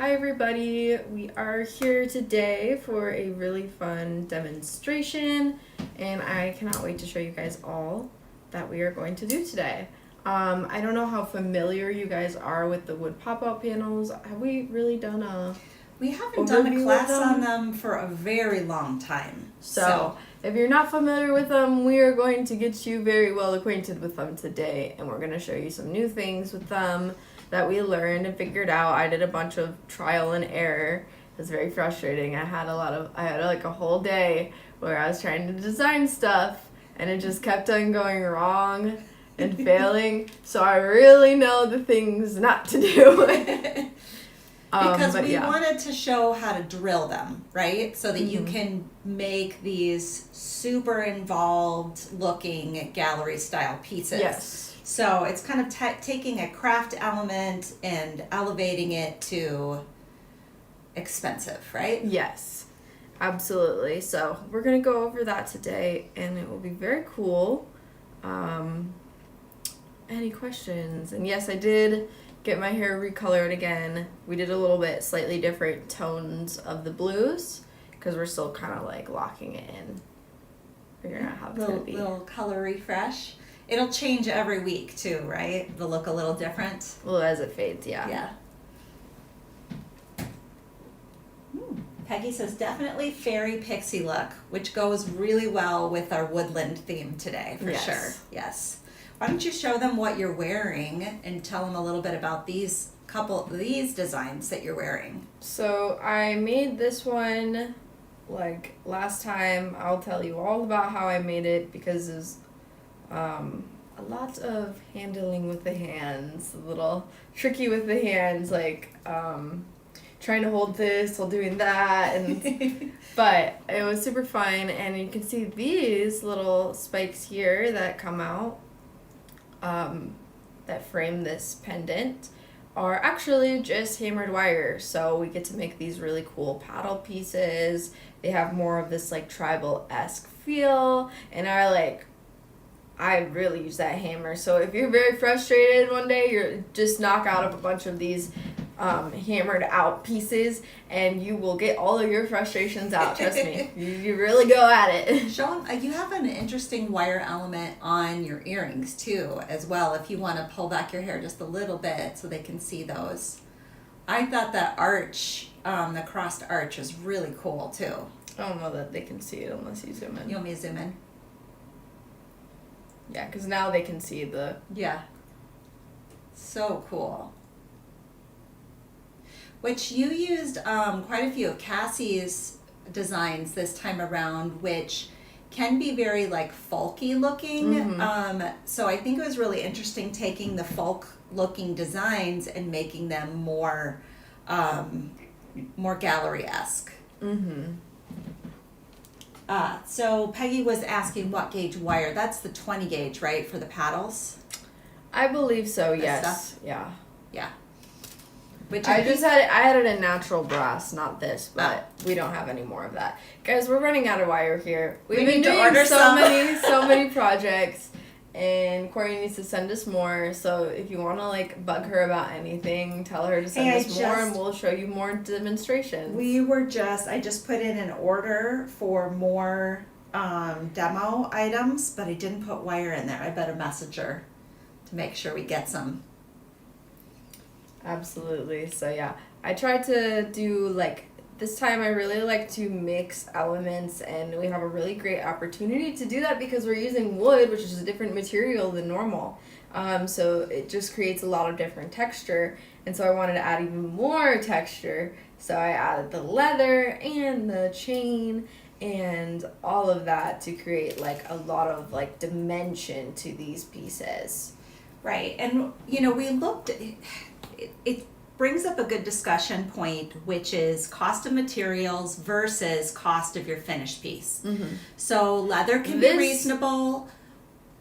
Hi everybody, we are here today for a really fun demonstration and I cannot wait to show you guys all that we are going to do today. I don't know how familiar you guys are with the wood pop-out panels. Have we really done a We haven't done a class on them for a very long time. So if you're not familiar with them, we are going to get you very well acquainted with them today and we're going to show you some new things with them that we learned and figured out. I did a bunch of trial and error. It was very frustrating. I had like a whole day where I was trying to design stuff and it just kept on going wrong and failing. So I really know the things not to do. Because we wanted to show how to drill them, right? So that you can make these super involved looking gallery style pieces. Yes. So it's kind of taking a craft element and elevating it to expensive, right? Yes, absolutely. So we're going to go over that today and it will be very cool. Any questions? And yes, I did get my hair recolored again. We did a little bit slightly different tones of the blues because we're still kind of like locking it in, figuring out how it's going to be. Little color refresh. It'll change every week too, right? They'll look a little different. Well, as it fades, yeah. Yeah. Peggy says definitely fairy pixie look, which goes really well with our woodland theme today, for sure. Yes. Why don't you show them what you're wearing and tell them a little bit about these designs that you're wearing. So I made this one like last time. I'll tell you all about how I made it because it's a lot of handling with the hands, a little tricky with the hands, like trying to hold this while doing that, and but it was super fun. And you can see these little spikes here that come out that frame this pendant are actually just hammered wire, so we get to make these really cool paddle pieces. They have more of this like tribal-esque feel, and I really use that hammer. So if you're very frustrated one day, you're just knock out a bunch of these hammered out pieces and you will get all of your frustrations out. Trust me. You really go at it. Sean, you have an interesting wire element on your earrings too as well, if you want to pull back your hair just a little bit so they can see those. I thought that arch, the crossed arch, is really cool too. I don't know that they can see it unless you zoom in. You want me to zoom in? Yeah, because now they can see the... Yeah. So cool. Which you used quite a few of Cassie's designs this time around, which can be very like folky looking. So I think it was really interesting taking the folk looking designs and making them more gallery-esque. So Peggy was asking what gauge wire. That's the 20 gauge, right, for the paddles? I believe so, yes. Stuff? Yeah. Yeah. Which I had it in natural brass, not this, but we don't have any more of that. Guys, we're running out of wire here. We've been doing so many projects, and Corey needs to send us more. So if you want to like bug her about anything, tell her to send us more, and we'll show you more demonstrations. I just put in an order for more demo items, but I didn't put wire in there. I better message her to make sure we get some. Absolutely. So yeah, I tried to do like this time. I really like to mix elements, and we have a really great opportunity to do that because we're using wood, which is a different material than normal. So it just creates a lot of different texture, and so I wanted to add even more texture. So I added the leather and the chain and all of that to create like a lot of like dimension to these pieces. Right, and you know, we looked at it brings up a good discussion point, which is cost of materials versus cost of your finished piece. So leather can be reasonable,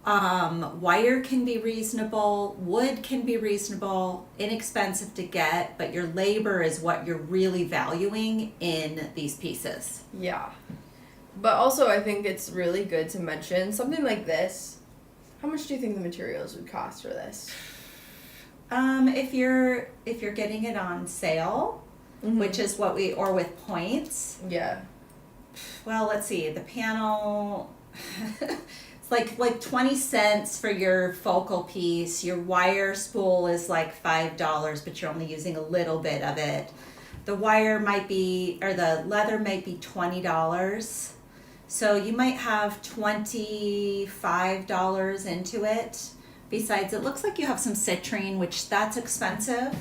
wire can be reasonable, wood can be reasonable, inexpensive to get, but your labor is what you're really valuing in these pieces. Yeah, but also I think it's really good to mention something like this. How much do you think the materials would cost for this? If you're getting it on sale, which is what or with points. Yeah. Well, let's see, the panel, it's like 20 cents for your focal piece. Your wire spool is like $5, but you're only using a little bit of it. The wire might be, or the leather might be $20. So you might have $25 into it. Besides, it looks like you have some citrine, which that's expensive.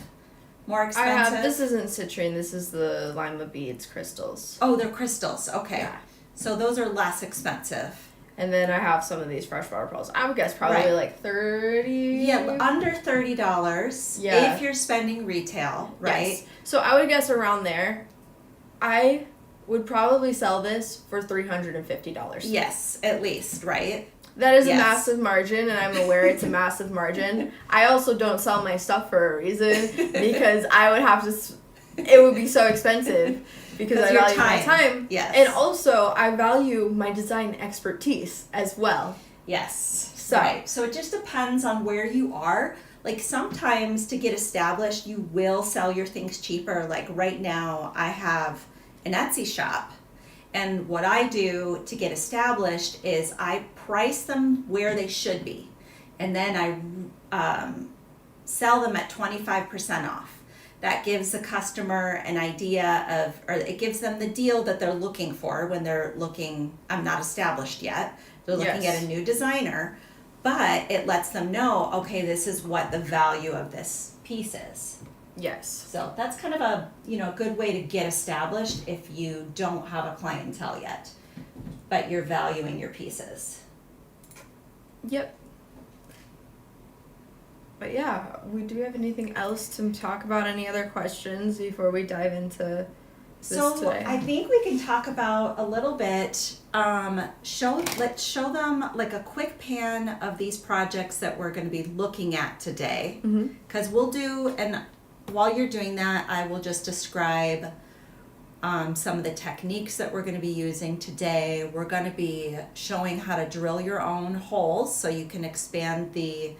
More expensive. This isn't citrine, this is the Lima Beads crystals. Oh, they're crystals. Okay. Yeah. So those are less expensive. And then I have some of these freshwater pearls. I would guess probably like 30. Yeah, under $30. Yeah. If you're spending retail, right? Yes. So I would guess around there. I would probably sell this for $350. Yes, at least, right? That is Yes. a massive margin, and I'm aware it's a massive margin. I also don't sell my stuff for a reason because I would have to. It would be so expensive because I value my time. Yes. And also, I value my design expertise as well. Yes. So. Right. So it just depends on where you are. Like sometimes to get established, you will sell your things cheaper. Like right now, I have an Etsy shop. And what I do to get established is I price them where they should be. And then I sell them at 25% off. That gives the customer an idea of, or it gives them the deal that they're looking for when they're looking, I'm not established yet. They're looking Yes. at a new designer, but it lets them know, okay, this is what the value of this piece is. Yes. So that's kind of a good way to get established if you don't have a clientele yet, but you're valuing your pieces. Yep. But yeah, do we have anything else to talk about? Any other questions before we dive into this today? I think we can talk about a little bit. Let's show them like a quick pan of these projects that we're going to be looking at today, because we'll do and. While you're doing that, I will just describe some of the techniques that we're going to be using today. We're going to be showing how to drill your own holes so you can expand the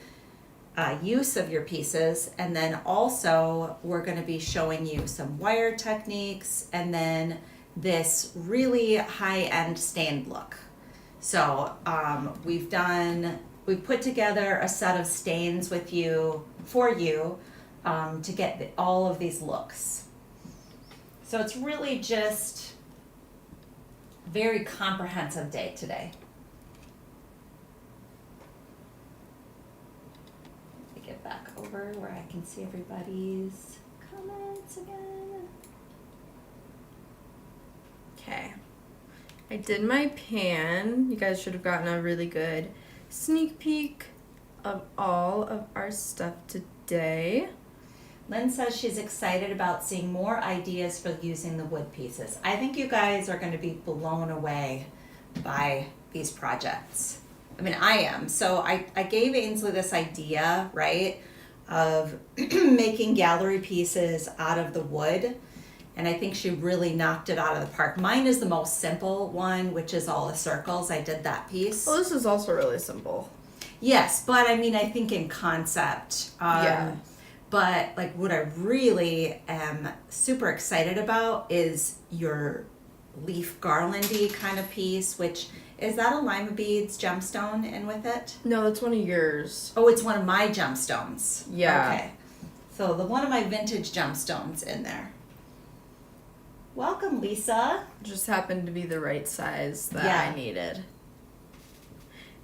use of your pieces. And then also we're going to be showing you some wire techniques and then this really high-end stained look. So we've put together a set of stains for you. To get all of these looks. So it's really just a very comprehensive day today. Let me get back over where I can see everybody's comments again. Okay. I did my pan. You guys should have gotten a really good sneak peek of all of our stuff today. Lynn says she's excited about seeing more ideas for using the wood pieces. I think you guys are going to be blown away by these projects. I mean, I am. So I gave Ainsley this idea, right, of making gallery pieces out of the wood. And I think she really knocked it out of the park. Mine is the most simple one, which is all the circles. I did that piece. Well, this is also really simple. Yes, but I mean, I think in concept. Yeah. But like what I really am super excited about is your leaf garlandy kind of piece, which is that a Lima Beads gemstone in with it? No, that's one of yours. Oh, it's one of my gemstones. Yeah. Okay. So one of my vintage gemstones in there. Welcome, Lisa. Just happened to be the right size that Yeah. I needed.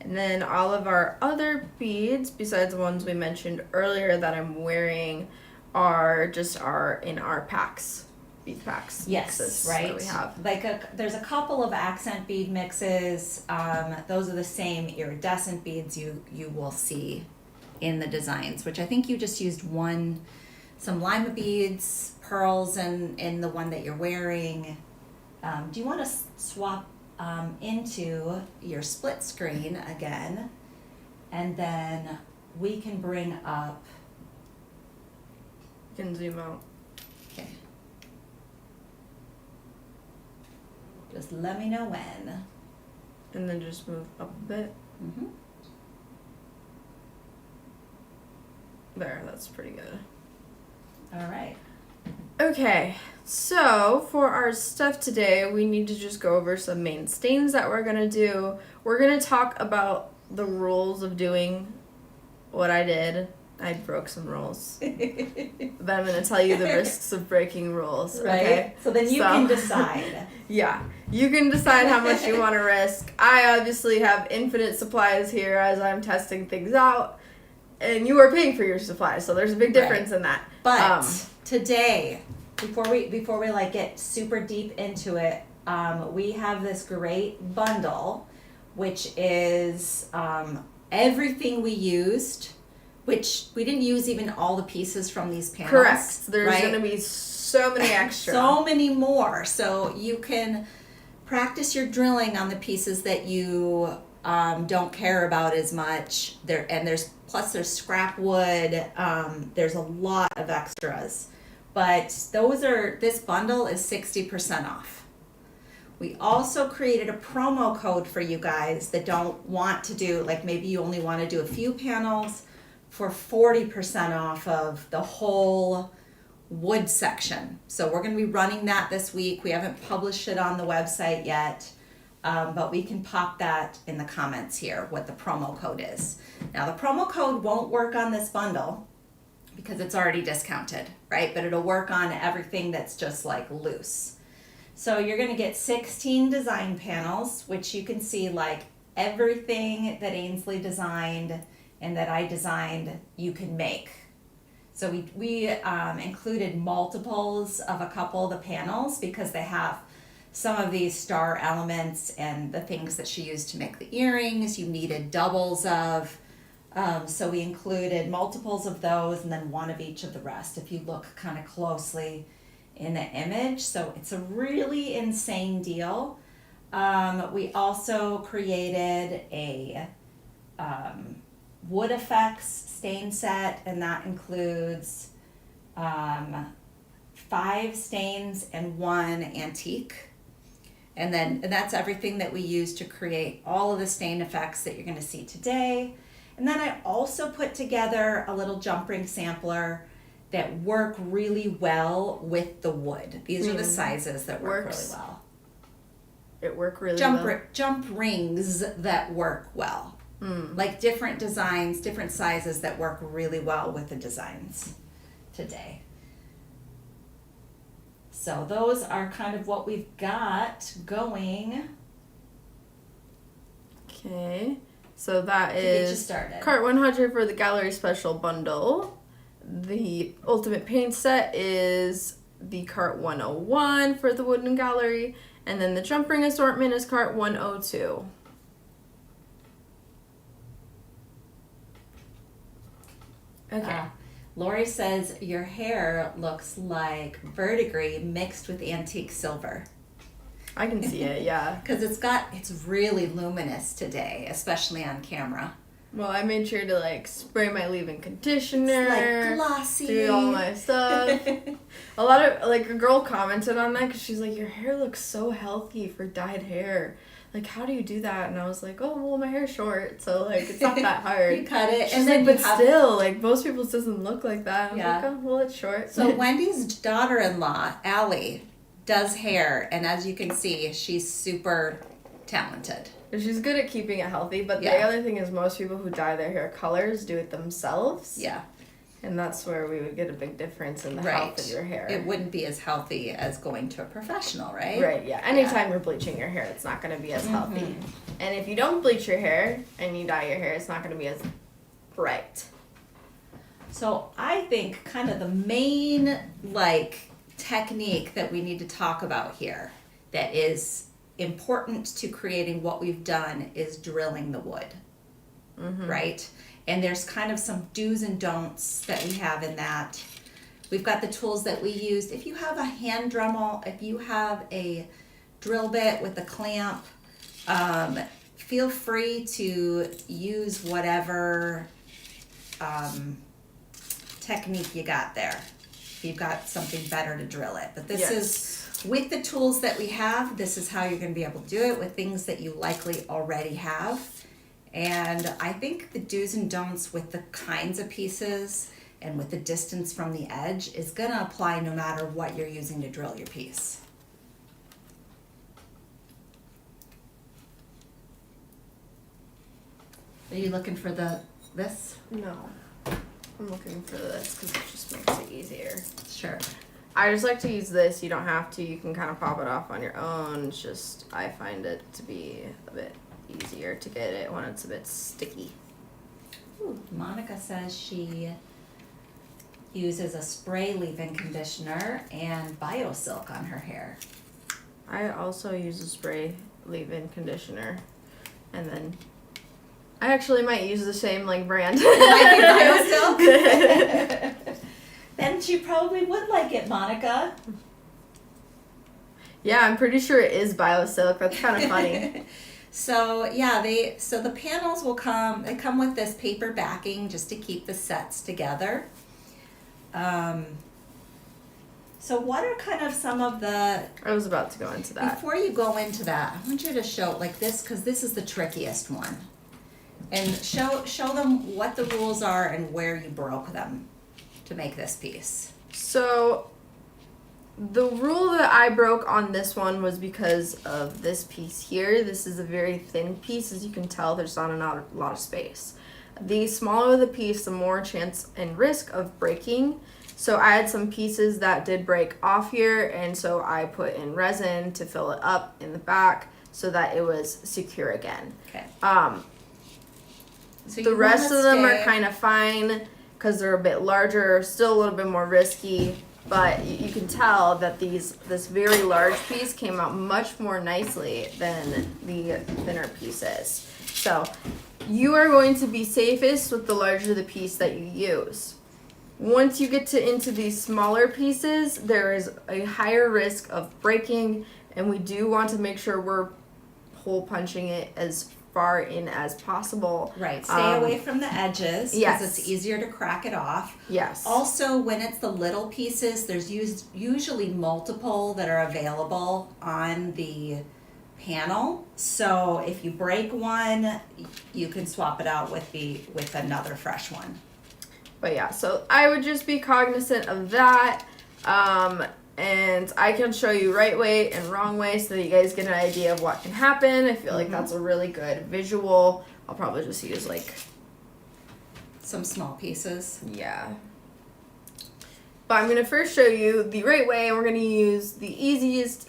And then all of our other beads, besides the ones we mentioned earlier that I'm wearing, are in our packs, bead packs. Yes, mixes right. That we have. There's a couple of accent bead mixes. Those are the same iridescent beads you will see in the designs, which I think you just used some Lima beads, pearls, in the one that you're wearing. Do you want to swap into your split screen again, and then we can bring up. You can zoom out. Okay. Just let me know when. And then just move up a bit. Mm-hmm. There, that's pretty good. All right. Okay, So, for our stuff today, we need to just go over some main stains that we're going to do. We're going to talk about the rules of doing what I did. I broke some rules. But I'm going to tell you the risks of breaking rules. Right? Okay? So then you can decide. Yeah. You can decide how much you want to risk. I obviously have infinite supplies here as I'm testing things out. And you are paying for your supplies, so there's a big difference in that. But today, before we like get super deep into it, we have this great bundle, which is everything we used, which we didn't use even all the pieces from these panels. Correct. There's right? going to be so many extra. So many more. So you can practice your drilling on the pieces that you don't care about as much. There's scrap wood. There's a lot of extras. But this bundle is 60% off. We also created a promo code for you guys that don't want to do, like maybe you only want to do a few panels, for 40% off of the whole wood section. So we're going to be running that this week. We haven't published it on the website yet, but we can pop that in the comments here, what the promo code is. Now the promo code won't work on this bundle because it's already discounted, right? But it'll work on everything that's just like loose. So you're going to get 16 design panels, which you can see like everything that Ainsley designed and that I designed, you can make. So we included multiples of a couple of the panels because they have some of these star elements and the things that she used to make the earrings, you needed doubles of. So we included multiples of those and then one of each of the rest if you look kind of closely in the image. So it's a really insane deal. We also created a wood effects stain set, and that includes 5 stains and 1 antique. And that's everything that we use to create all of the stain effects that you're going to see today. And then I also put together a little jump ring sampler that work really well with the wood. These are the sizes that work really well. It work really well. Jump rings that work well. Like different designs, different sizes that work really well with the designs today. So those are kind of what we've got going. Okay. So that To get you is started. Cart 100 for the Gallery Special Bundle. The Ultimate Paint Set is the Cart 101 for the Woodland Gallery. And then the Jump Ring Assortment is Cart 102. Okay. Lori says your hair looks like verdigris mixed with antique silver. I can see it, yeah. Because it's really luminous today, especially on camera. Well, I made sure to like spray my leave-in conditioner, It's like glossy, do all my stuff. A lot of like a girl commented on that because she's like, "Your hair looks so healthy for dyed hair. Like, how do you do that?" And I was like, "Oh, well, my hair's short, so like it's not that hard." You cut it, She's and then like, "But still, like most people's doesn't look like that." I was like, "Oh, well, it's short." So Wendy's daughter-in-law, Allie, does hair, and as you can see, she's super talented. She's good at keeping it healthy, but the other thing is most people who dye their hair colors do it themselves. Yeah. And that's where we would get a big difference in the health of your hair. It wouldn't be as healthy as going to a professional, right? Right, yeah. Anytime you're bleaching your hair, it's not going to be as healthy. And if you don't bleach your hair and you dye your hair, it's not going to be as bright. So I think kind of the main technique that we need to talk about here that is important to creating what we've done is drilling the wood, right? And there's kind of some do's and don'ts that we have in that. We've got the tools that we used. If you have a hand Dremel, if you have a drill bit with a clamp, feel free to use whatever technique you got there. If you've got something better to drill it. But this is, with the tools that we have, this is how you're going to be able to do it with things that you likely already have. And I think the do's and don'ts with the kinds of pieces and with the distance from the edge is going to apply no matter what you're using to drill your piece. Are you looking for this? No. I'm looking for this because it just makes it easier. Sure. I just like to use this. You don't have to. You can kind of pop it off on your own. It's just, I find it to be a bit easier to get it when it's a bit sticky. Ooh, Monica says she uses a spray leave-in conditioner and BioSilk on her hair. I also use a spray leave-in conditioner, and then I actually might use the same like brand. It might be BioSilk. Then she probably would like it, Monica. Yeah, I'm pretty sure it is BioSilk. That's kind of funny. So yeah, so the panels will come. They come with this paper backing just to keep the sets together. So what are kind of some of the? I was about to go into that. Before you go into that, I want you to show like this because this is the trickiest one, and show them what the rules are and where you broke them to make this piece. So the rule that I broke on this one was because of this piece here. This is a very thin piece. As you can tell, there's not a lot of space. The smaller the piece, the more chance and risk of breaking. So I had some pieces that did break off here, and so I put in resin to fill it up in the back so that it was secure again. Okay. So The rest of them are kind of fine because they're a bit larger, still a little bit more risky, but you can tell that this very large piece came out much more nicely than the thinner pieces. So you are going to be safest with the larger the piece that you use. Once you get into these smaller pieces, there is a higher risk of breaking, and we do want to make sure we're hole punching it as far in as possible. Right, stay away from the edges because yes. it's easier to crack it off. Yes. Also, when it's the little pieces, there's usually multiple that are available on the panel. So if you break one, you can swap it out with another fresh one. But yeah, so I would just be cognizant of that. And I can show you right way and wrong way so that you guys get an idea of what can happen. I feel like that's a really good visual. I'll probably just use like some small pieces. Yeah. But I'm going to first show you the right way, and we're going to use the easiest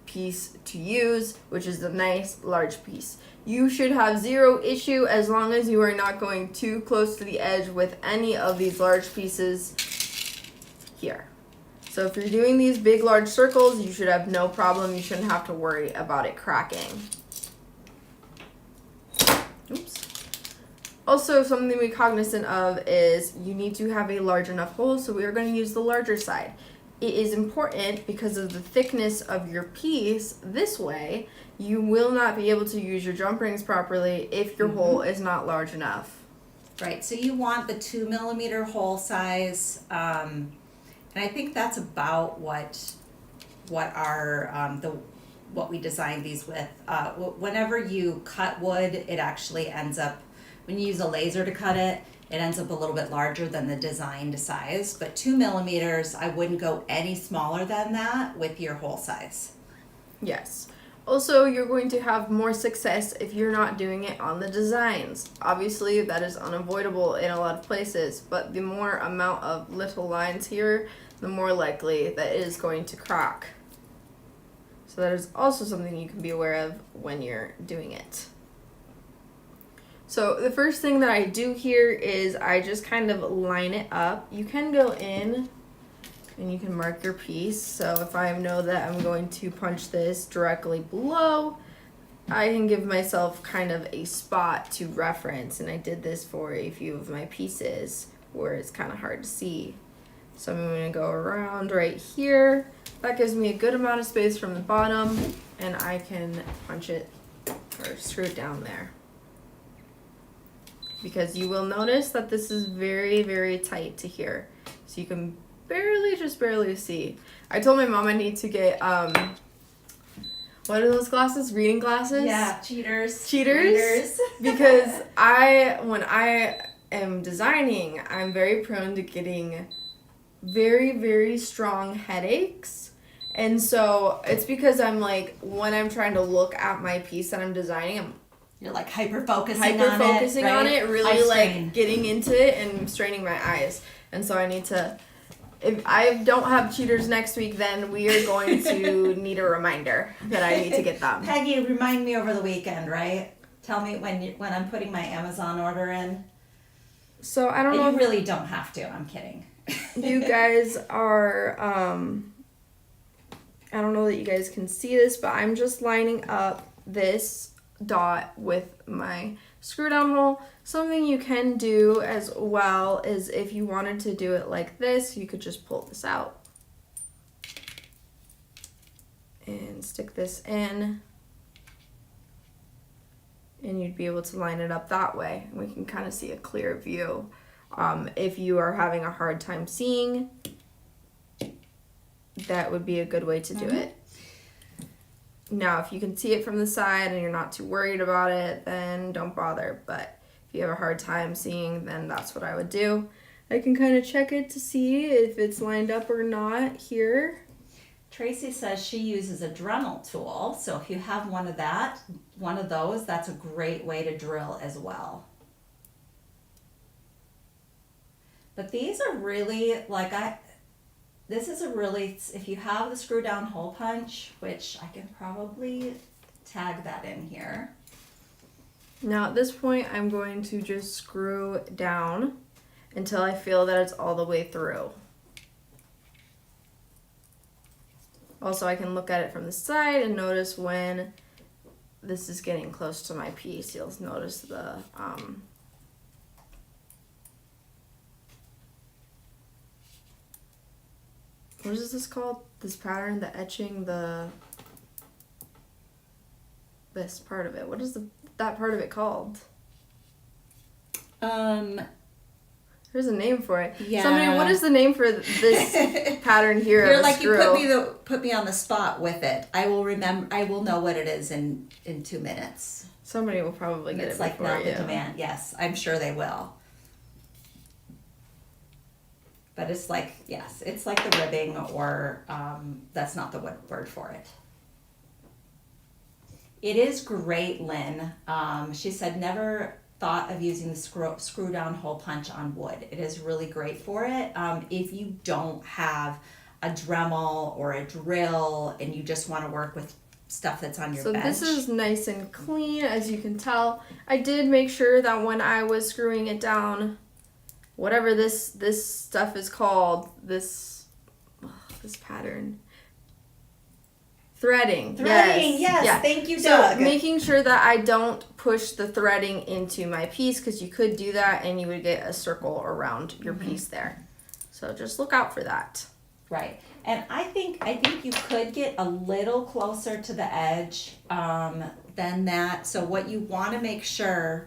piece to use, which is the nice large piece. You should have zero issue as long as you are not going too close to the edge with any of these large pieces here. So if you're doing these big, large circles, you should have no problem. You shouldn't have to worry about it cracking. Oops. Also, something to be cognizant of is you need to have a large enough hole, so we are going to use the larger side. It is important because of the thickness of your piece. This way, you will not be able to use your jump rings properly if your hole is not large enough. Right, so you want the 2 millimeter hole size. And I think that's about what we designed these with. Whenever you cut wood, it actually ends up, when you use a laser to cut it, it ends up a little bit larger than the designed size. But 2 millimeters, I wouldn't go any smaller than that with your hole size. Yes. Also, you're going to have more success if you're not doing it on the designs. Obviously, that is unavoidable in a lot of places, but the more amount of little lines here, the more likely that it is going to crack. So that is also something you can be aware of when you're doing it. So the first thing that I do here is I just kind of line it up. You can go in and you can mark your piece. So if I know that I'm going to punch this directly below, I can give myself kind of a spot to reference. And I did this for a few of my pieces where it's kind of hard to see. So I'm going to go around right here. That gives me a good amount of space from the bottom, and I can punch it or screw it down there. Because you will notice that this is very, very tight to here. So you can barely see. I told my mom I need to get, what are those glasses? Reading glasses? Yeah, cheaters. Because when I am designing, I'm very prone to getting very, very strong headaches. And so it's because I'm like, when I'm trying to look at my piece that I'm designing, You're like hyper-focusing on it, really strain. getting into it and straining my eyes. And so I need to, if I don't have cheaters next week, then we are going to need a reminder that I need to get them. Peggy, remind me over the weekend, right? Tell me when I'm putting my Amazon order in. So I don't know. You really don't have to. I'm kidding. You guys are, I don't know that you guys can see this, but I'm just lining up this dot with my screw down hole. Something you can do as well is if you wanted to do it like this, you could just pull this out and stick this in, and you'd be able to line it up that way. We can kind of see a clear view. If you are having a hard time seeing, that would be a good way to do it. Now, if you can see it from the side and you're not too worried about it, then don't bother. But if you have a hard time seeing, then that's what I would do. I can kind of check it to see if it's lined up or not here. Tracy says she uses a Dremel tool, so if you have one of those, that's a great way to drill as well. But these are really, this is a really, if you have the screw down hole punch, which I can probably tag that in here. Now at this point, I'm going to just screw down until I feel that it's all the way through. Also, I can look at it from the side and notice when this is getting close to my piece. You'll notice the, what is this called? This pattern, the etching, this part of it. What is that part of it called? There's a name for it. Yeah. Somebody, what is the name for this pattern here? You're of a like, screw? you put me on the spot with it. I will know what it is in 2 minutes. Somebody will probably get It's it like before not you. the demand. Yes, I'm sure they will. But it's like, yes, it's like the ribbing, or that's not the word for it. It is great, Lynn. She said never thought of using the screw down hole punch on wood. It is really great for it. If you don't have a Dremel or a drill and you just want to work with stuff that's on your bench. So this is nice and clean, as you can tell. I did make sure that when I was screwing it down, whatever this stuff is called, this pattern. Threading. Yes. Thank you, Doug. So making sure that I don't push the threading into my piece, because you could do that and you would get a circle around your piece there. So just look out for that. Right. And I think you could get a little closer to the edge than that. So what you want to make sure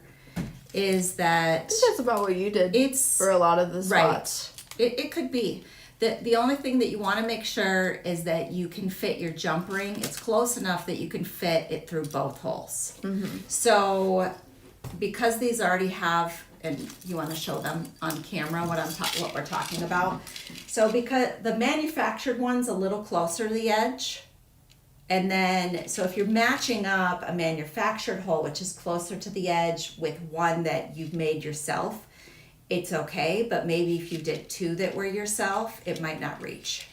is that... I think that's about what you did for a lot of the spots. Right. It could be. The only thing that you want to make sure is that you can fit your jump ring. It's close enough that you can fit it through both holes. Mm-hmm. So because these already have, and you want to show them on camera what we're talking about. So because the manufactured one's a little closer to the edge. And then, so if you're matching up a manufactured hole, which is closer to the edge, with one that you've made yourself, it's okay, but maybe if you did two that were yourself, it might not reach.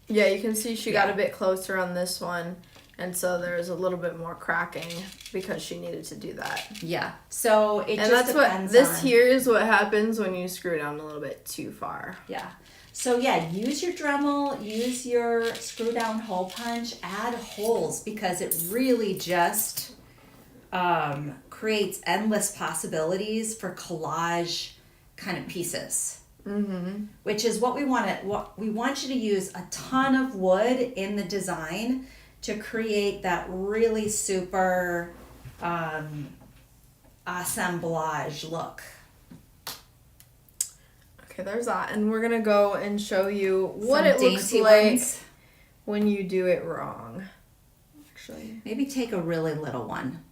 Yeah, you can see she got a bit closer on this one, and so there's a little bit more cracking because she needed to do that. Yeah, so it and just depends. This here is what happens when you screw down a little bit too far. Yeah. So yeah, use your Dremel, use your screw down hole punch, add holes, because it really just creates endless possibilities for collage kind of pieces. Mm-hmm. Which is what we want you to use a ton of wood in the design to create that really super assemblage look. Okay, there's that, and we're gonna go and show you what it looks like when you do it wrong. Actually, maybe take a really little one.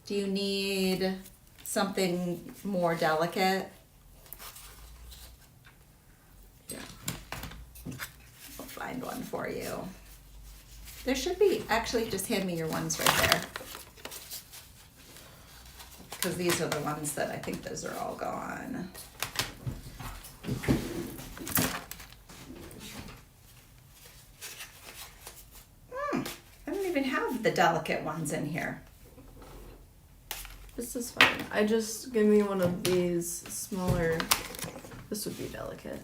Do you need something more delicate. Yeah. I'll find one for you. There should be, actually just hand me your ones right there. Because these are the ones that I think those are all gone. I don't even have the delicate ones in here. This is fine. Give me one of these smaller. This would be delicate.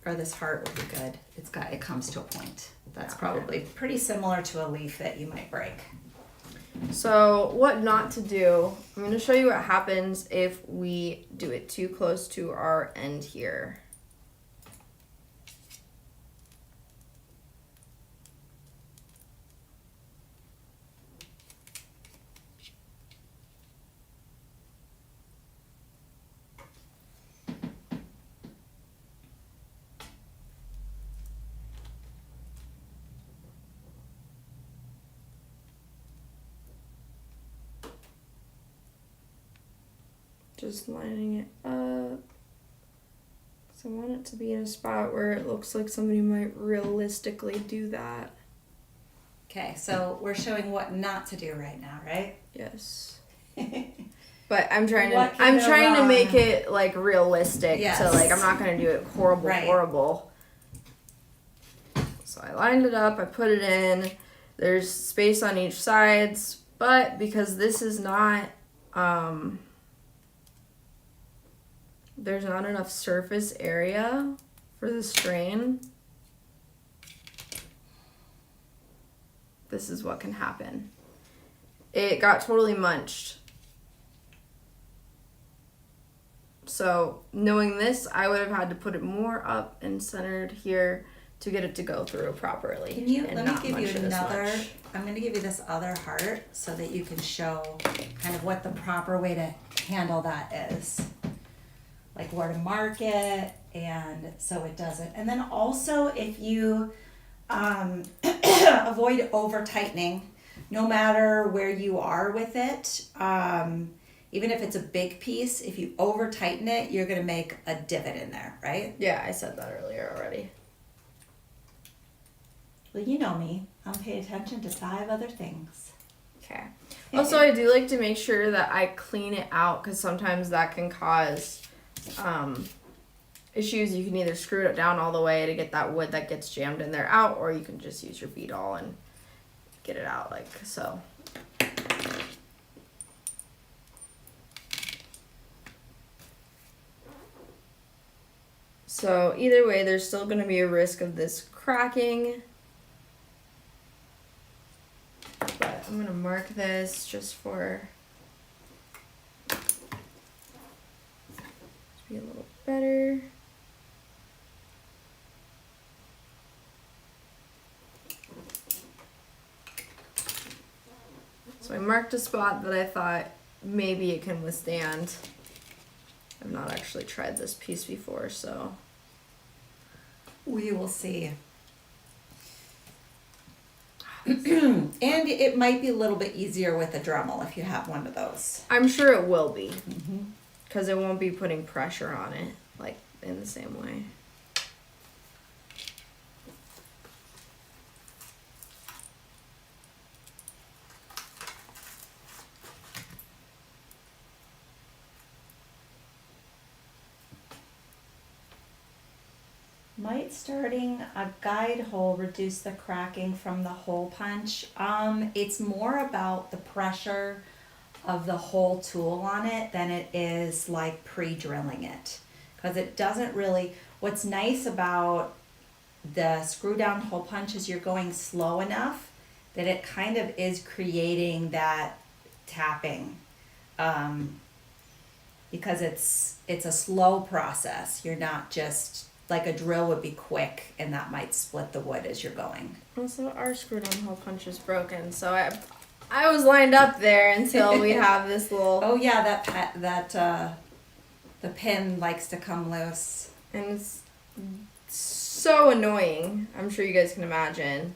Or this heart would be good. It comes to a point. That's Yeah. probably pretty similar to a leaf that you might break. So what not to do, I'm going to show you what happens if we do it too close to our end here. Just lining it up. So I want it to be in a spot where it looks like somebody might realistically do that. Okay, so we're showing what not to do right now, right? Yes. But I'm trying What to can I'm go trying to wrong? make it like realistic. Yes. So like I'm not gonna do it horrible. So I lined it up, I put it in. There's space on each sides, but because this is not there's not enough surface area for the strain. This is what can happen. It got totally munched. So knowing this, I would have had to put it more up and centered here to get it to go through properly. Can you, and let me not give munch you it as another, much. I'm going to give you this other heart so that you can show kind of what the proper way to handle that is. Like where to mark it, and so it doesn't. And then also if you avoid over tightening, no matter where you are with it, even if it's a big piece, if you over tighten it, you're going to make a divot in there, right? Yeah, I said that earlier already. Well, you know me. I'm paying attention to 5 other things. Okay. Also, I do like to make sure that I clean it out because sometimes that can cause issues. You can either screw it down all the way to get that wood that gets jammed in there out, or you can just use your bead awl and get it out like so. So either way, there's still going to be a risk of this cracking. But I'm going to mark this just for be a little better. So I marked a spot that I thought maybe it can withstand. I've not actually tried this piece before, so we will see. And it might be a little bit easier with a Dremel if you have one of those. I'm sure it will be, because it won't be putting pressure on it like in the same way. Might starting a guide hole reduce the cracking from the hole punch? It's more about the pressure of the hole tool on it than it is like pre-drilling it. Because it doesn't really, what's nice about the screw down hole punch is you're going slow enough that it kind of is creating that tapping. Because it's a slow process. You're not just, like a drill would be quick and that might split the wood as you're going. Also, our screw down hole punch is broken, so I was lined up there until we have this little. Oh yeah, the pin likes to come loose. And it's so annoying. I'm sure you guys can imagine.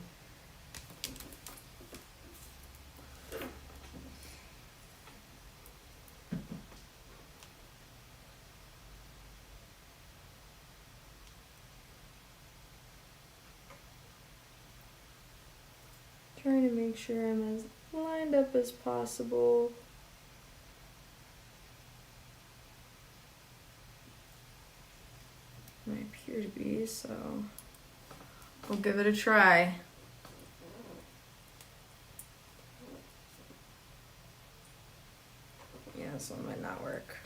sure I'm as lined up as possible. I appear to be, so we'll give it a try. Yeah, this one might not work.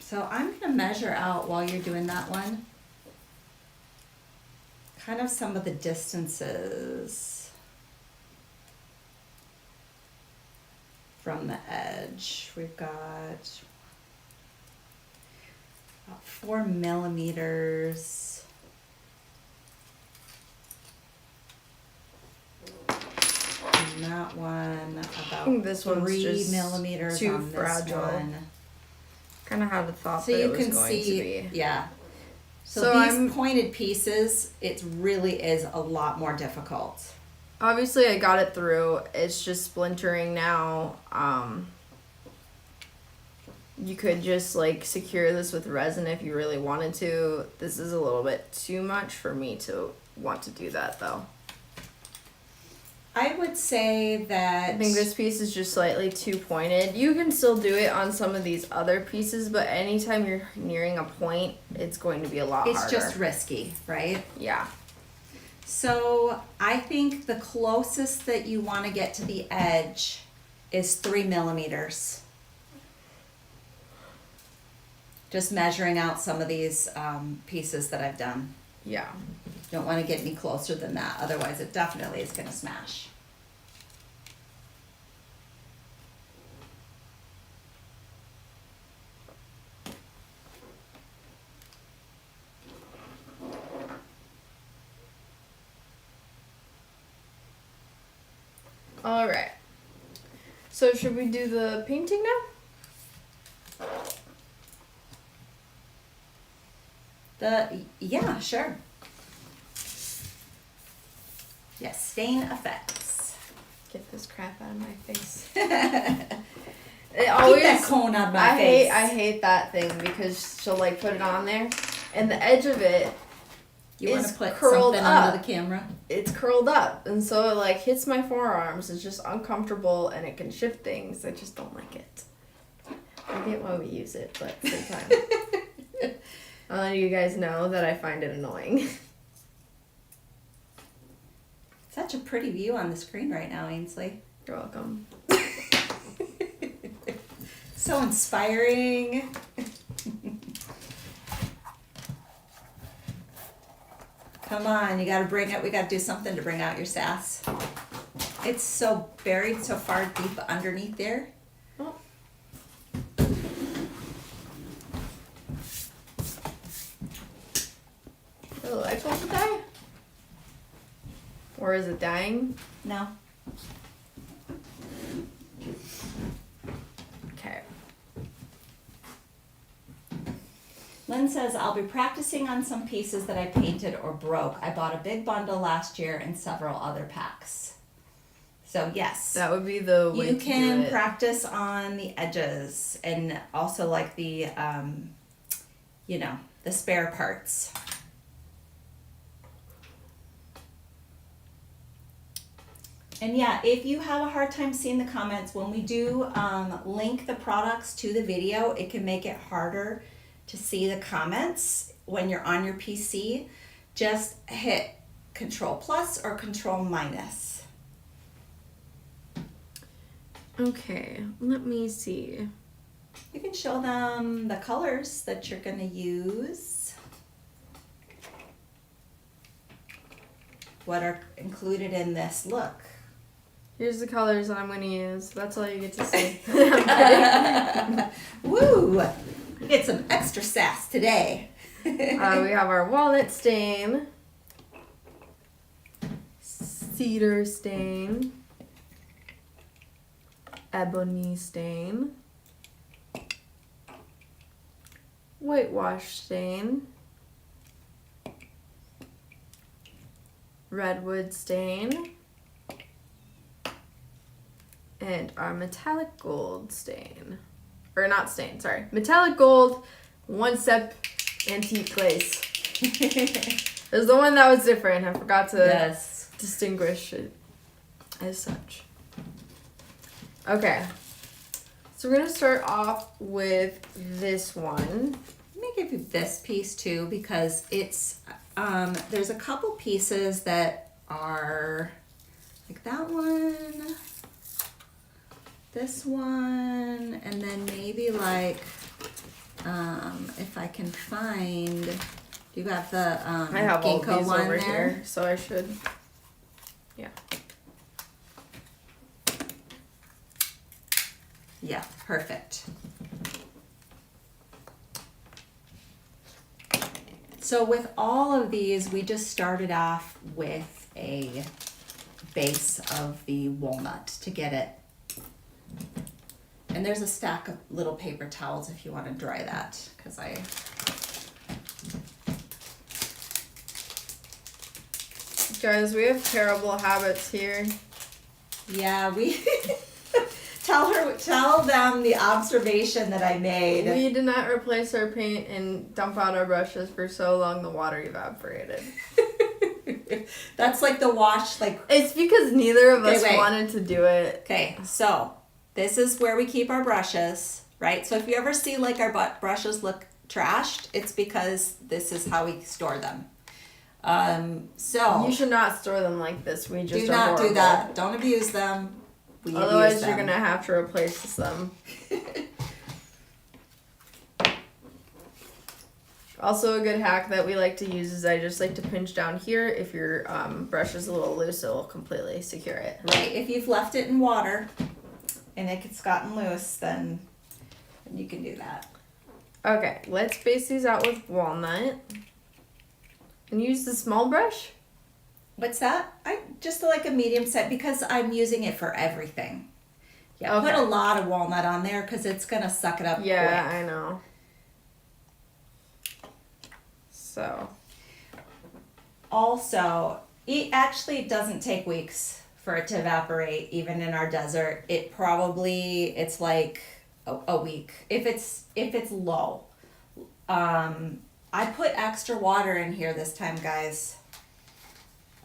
So I'm going to measure out while you're doing that one, kind of some of the distances from the edge. We've got about 4 millimeters. And that one about I think this one's 3 just millimeters too on this fragile. one. Kind of had a thought So that you it was can going see, to be. yeah. So So these I'm- pointed pieces, it really is a lot more difficult. Obviously, I got it through. It's just splintering now. You could just like secure this with resin if you really wanted to. This is a little bit too much for me to want to do that though. I would say that I think this piece is just slightly too pointed. You can still do it on some of these other pieces, but anytime you're nearing a point, it's going to be a lot it's harder. just risky, right? Yeah. So I think the closest that you want to get to the edge is 3 millimeters. Just measuring out some of these pieces that I've done. Yeah. Don't want to get any closer than that, otherwise it definitely is going to smash. All right. So should we do the painting now? Yeah, sure. Yes, stain effects. Get this crap out of my face. It Keep always, that cone out of my face. I hate that thing because she'll like put it on there, and the edge of it You want is to put curled something up. under the camera? It's curled up, and so it like hits my forearms. It's just uncomfortable, and it can shift things. I just don't like it. I get why we use it, but at the same time, I'll let you guys know that I find it annoying. Such a pretty view on the screen right now, Ainsley. You're welcome. So inspiring. Come on, you gotta bring it. We gotta do something to bring out your sass. It's so buried so far deep underneath there. Oh. Are the lights supposed to die? Or is it dying? No. Okay. Lynn says, I'll be practicing on some pieces that I painted or broke. I bought a big bundle last year and several other packs. So yes, That would be the way you to can do it. practice on the edges and also like the, the spare parts. And yeah, if you have a hard time seeing the comments, when we do link the products to the video, it can make it harder to see the comments when you're on your PC. Just hit Control plus or Control minus. Okay, let me see. You can show them the colors that you're going to use. What are included in this look. Here's the colors that I'm going to use. That's all you get to see. I'm kidding. Woo! Get some extra sass today. We have our walnut stain, cedar stain, ebony stain, whitewash stain, redwood stain, and our metallic gold stain. Or not stain, sorry. Metallic gold, one step antique glaze. There's the one that was different. I forgot to distinguish it as such. Okay. So we're going to start off with this one. Let me give you this piece too, because it's, there's a couple pieces that are like that one, this one, and then maybe like, if I can find, you got the I have all ginkgo these one over there? here, so I should. Yeah. Yeah, perfect. So with all of these, we just started off with a base of the walnut to get it. And there's a stack of little paper towels if you want to dry that, because Guys, we have terrible habits here. yeah, we tell them the observation that I made. We did not replace our paint and dump out our brushes for so long the water evaporated. That's like the wash, like. It's because neither of us wait. wanted to do it. Okay, so this is where we keep our brushes, right? So if you ever see like our brushes look trashed, it's because this is how we store them. So You should not store them like this. We just do are not horrible. do that. Don't abuse them. We Otherwise, abuse you're them. gonna have to replace them. Also, a good hack that we like to use is I just like to pinch down here. If your brush is a little loose, it will completely secure it. Right. If you've left it in water and it's gotten loose, then you can do that. Okay, let's base these out with walnut. And use the small brush. What's that? I just like a medium set because I'm using it for everything. Yeah, Okay. put a lot of walnut on there because it's gonna suck it up. Yeah, quick. I know. So. Also, it actually doesn't take weeks for it to evaporate, even in our desert. It's like a week if it's low. I put extra water in here this time, guys.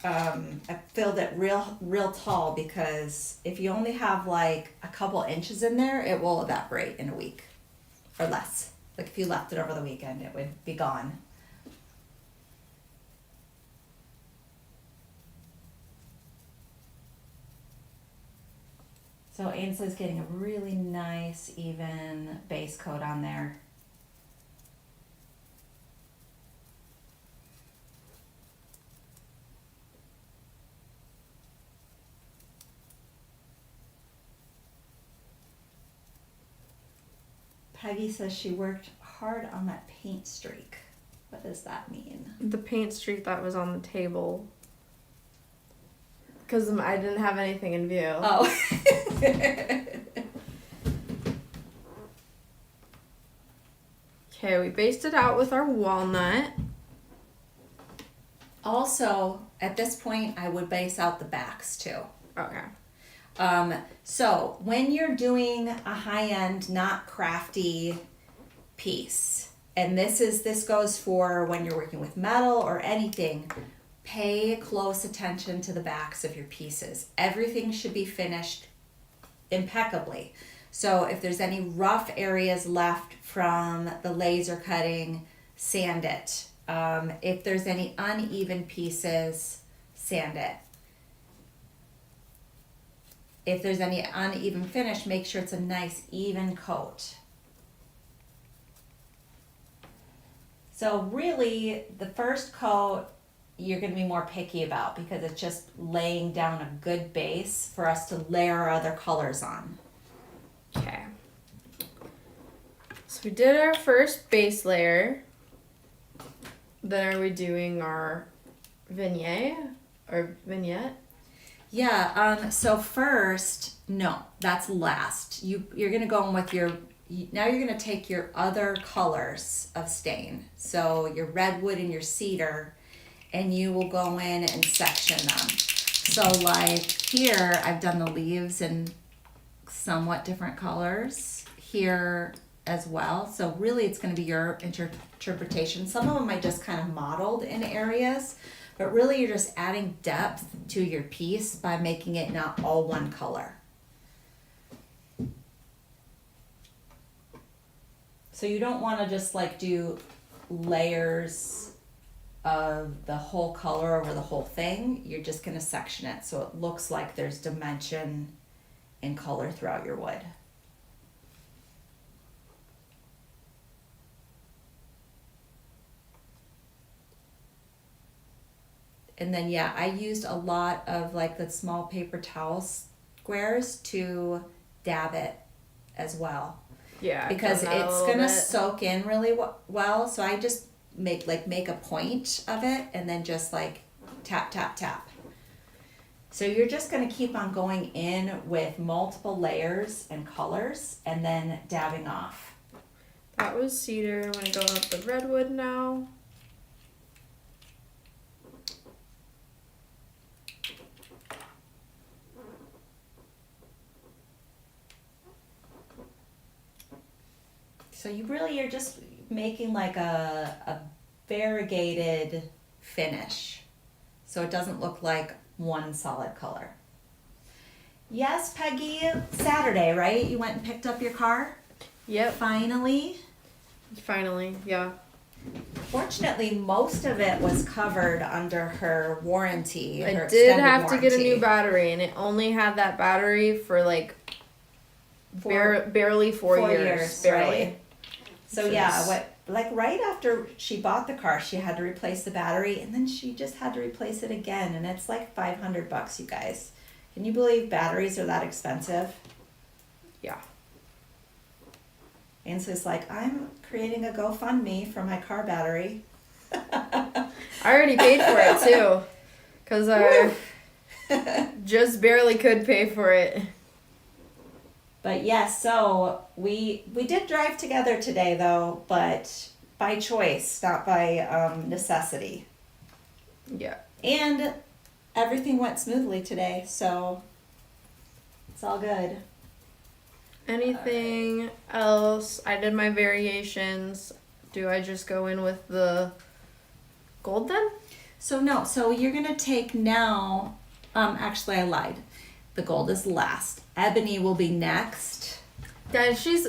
I filled it real tall because if you only have like a couple inches in there, it will evaporate in a week or less. Like if you left it over the weekend, it would be gone. So Ainsley's getting a really nice, even base coat on there. Peggy says she worked hard on that paint streak. What does that mean? The paint streak that was on the table. Because I didn't have anything in view. Oh. Okay, we based it out with our walnut. Also, at this point, I would base out the backs too. Okay. So when you're doing a high-end, not crafty piece, and this goes for when you're working with metal or anything, pay close attention to the backs of your pieces. Everything should be finished impeccably. So if there's any rough areas left from the laser cutting, sand it. If there's any uneven pieces, sand it. If there's any uneven finish, make sure it's a nice even coat. So really, the first coat you're going to be more picky about because it's just laying down a good base for us to layer our other colors on. Okay. So we did our first base layer. Then are we doing our vignette or vignette? Yeah, so first, no, that's last. You're going to go in with now you're going to take your other colors of stain. So your redwood and your cedar, and you will go in and section them. So like here, I've done the leaves in somewhat different colors. Here as well. So really it's going to be your interpretation. Some of them I just kind of modeled in areas, but really you're just adding depth to your piece by making it not all one color. So you don't want to just like do layers of the whole color over the whole thing. You're just going to section it so it looks like there's dimension and color throughout your wood. And then yeah, I used a lot of like the small paper towel squares to dab it as well. Yeah, because it's gonna soak in really well. So I just make a point of it and then just like tap, tap, tap. So you're just gonna keep on going in with multiple layers and colors and then dabbing off. That was cedar. I'm gonna go up the redwood now. So you're just making like a variegated finish. So it doesn't look like one solid color. Yes, Peggy, Saturday, right? You went and picked up your car? Yep. Finally, yeah. Fortunately, most of it was covered under her warranty. I her did extended have to get a warranty. new battery, and it only had that battery for like barely 4 years. Barely. Right? So yeah, right after she bought the car, she had to replace the battery, and then she just had to replace it again, and it's like $500, you guys. Can you believe batteries are that expensive? Yeah. Ainsley's like, I'm creating a GoFundMe for my car battery. I already paid for it too, because I just barely could pay for it. But yes, so we did drive together today though, but by choice, not by necessity. Yeah. And everything went smoothly today, so it's all good. Anything else? I did my variations. Do I just go in with the gold then? So no, so you're gonna take now, actually I lied. The gold is last. Ebony will be next. Guys, she's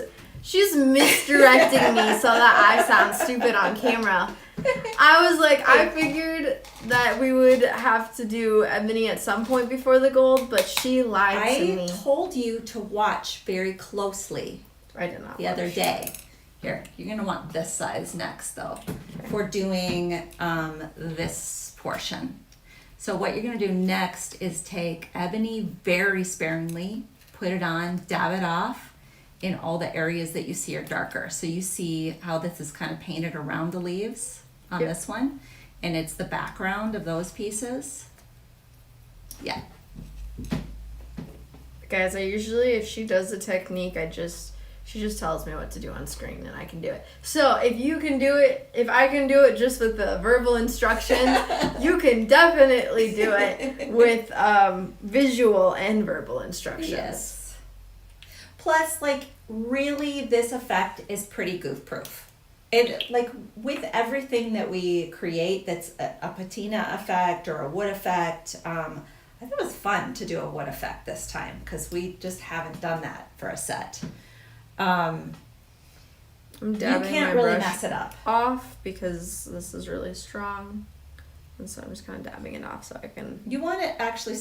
misdirecting me so that I sound stupid on camera. I was like, I figured that we would have to do ebony at some point before the gold, but she lied to me. I told you to watch very closely I did not. the other day. Here, you're gonna want this size next though, for doing this portion. So what you're gonna do next is take ebony very sparingly, put it on, dab it off in all the areas that you see are darker. So you see how this is kind of painted around the leaves on this one, and it's the background of those pieces. Yeah. Guys, I usually, if she does the technique, she just tells me what to do on screen and I can do it. So if you can do it, if I can do it just with the verbal instructions, you can definitely do it with visual and verbal instructions. Yes. Plus, like, really, this effect is pretty goof proof. It, like, with everything that we create that's a patina effect or a wood effect, I thought it was fun to do a wood effect this time because we just haven't done that for a set. I'm You dabbing can't my really brush mess it up. off because this is really strong. And so I'm just kind of dabbing it off so I can... You want it actually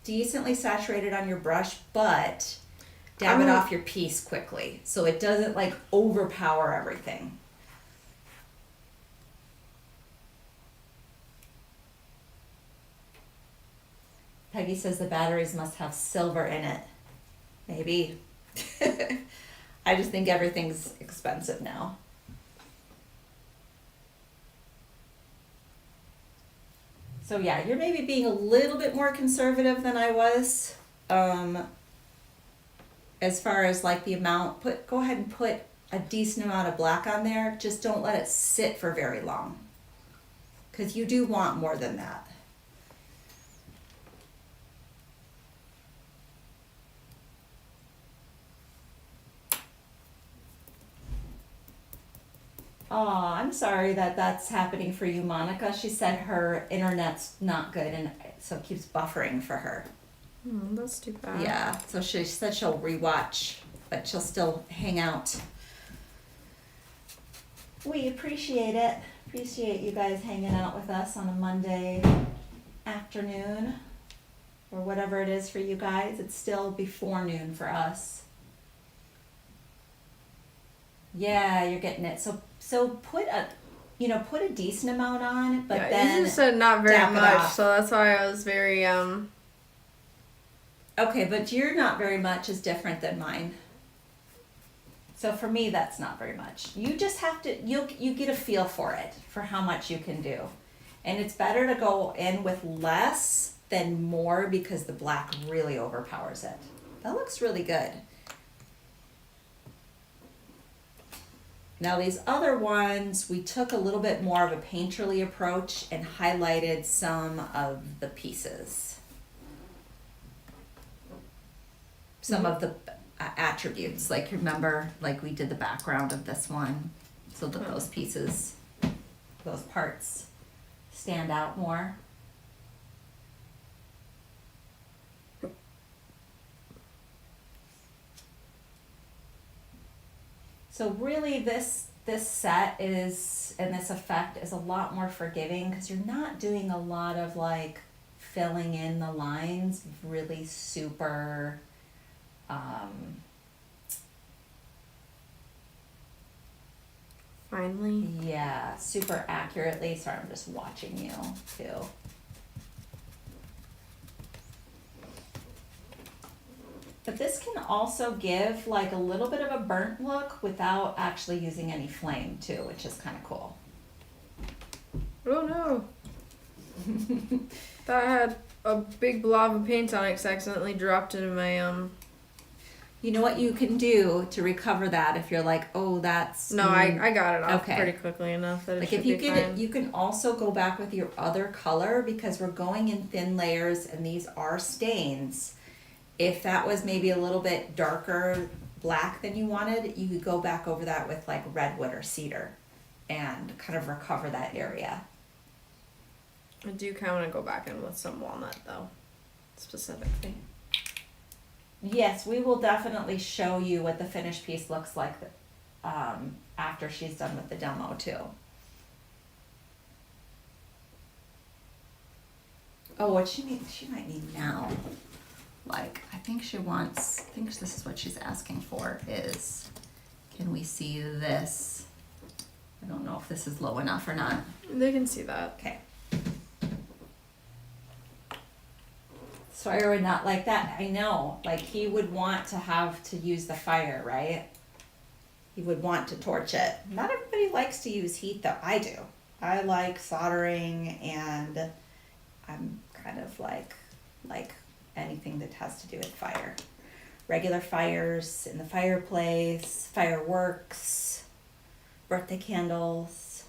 decently saturated on your brush, but dab it off your piece quickly so it doesn't like overpower everything. Peggy says the batteries must have silver in it. Maybe. I just think everything's expensive now. So yeah, you're maybe being a little bit more conservative than I was. As far as like the amount, go ahead and put a decent amount of black on there. Just don't let it sit for very long, because you do want more than that. Oh, I'm sorry that that's happening for you, Monica. She said her internet's not good and so it keeps buffering for her. Oh, that's too bad. Yeah, so she said she'll rewatch, but she'll still hang out. We appreciate it. Appreciate you guys hanging out with us on a Monday afternoon or whatever it is for you guys. It's still before noon for us. Yeah, you're getting it. So put a decent amount on, but yeah, then you just said not very dap it much, off. so that's why I was very Okay, but your not very much is different than mine. So for me, that's not very much. You just have to, you get a feel for it, for how much you can do. And it's better to go in with less than more because the black really overpowers it. That looks really good. Now these other ones, we took a little bit more of a painterly approach and highlighted some of the pieces. Some of the attributes, like remember, like we did the background of this one, so that those pieces, those parts stand out more. So really this set is, and this effect is a lot more forgiving because you're not doing a lot of like filling in the lines really super finally. yeah, super accurately. Sorry, I'm just watching you too. But this can also give like a little bit of a burnt look without actually using any flame too, which is kind of cool. Oh no. That had a big blob of paint on it because I accidentally dropped it in my You know what you can do to recover that if you're like, oh, that's... No, I got it off Okay. pretty quickly enough that it Like should if you be get fine. it, you can also go back with your other color because we're going in thin layers and these are stains. If that was maybe a little bit darker black than you wanted, you could go back over that with like redwood or cedar and kind of recover that area. I do kind of want to go back in with some walnut though, specifically. Yes, we will definitely show you what the finished piece looks like after she's done with the demo too. Oh, what she might need now, like, I think this is what she's asking for is, can we see this? I don't know if this is low enough or not. They can see that. Okay. Sawyer would not like that. I know, like he would want to have to use the fire, right? He would want to torch it. Not everybody likes to use heat though. I do. I like soldering and I'm kind of like anything that has to do with fire. Regular fires in the fireplace, fireworks, birthday candles,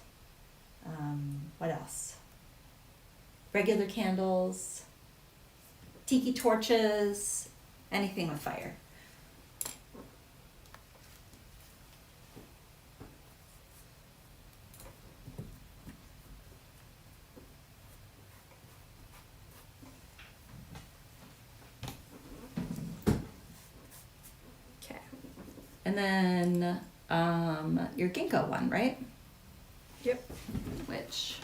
what else? Regular candles, tiki torches, anything with fire. Okay. And then your ginkgo one, right? Yep. Which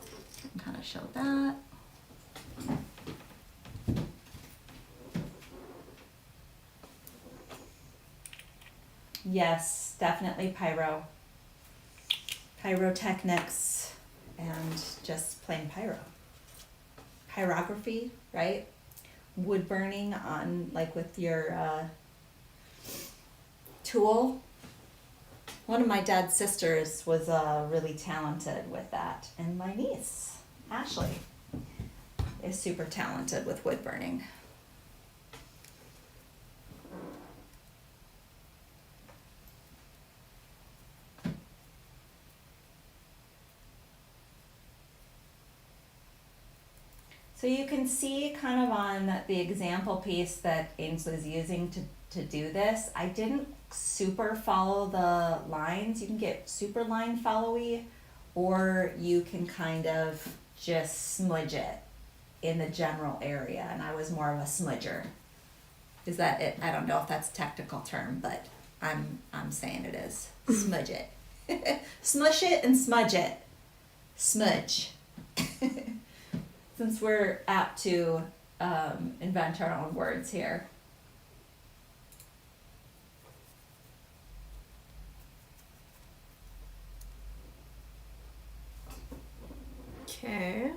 I can kind of show that. Yes, definitely pyro. Pyrotechnics and just plain pyro. Pyrography, right? Wood burning on, like with your tool. One of my dad's sisters was really talented with that. And my niece, Ashley, is super talented with wood burning. So you can see kind of on the example piece that Ainsley's using to do this, I didn't super follow the lines. You can get super line followy, or you can kind of just smudge it in the general area, and I was more of a smudger. Is that it? I don't know if that's a technical term, but I'm saying it is. Smudge it. Smush it and smudge it. Smudge. Since we're apt to invent our own words here. Okay.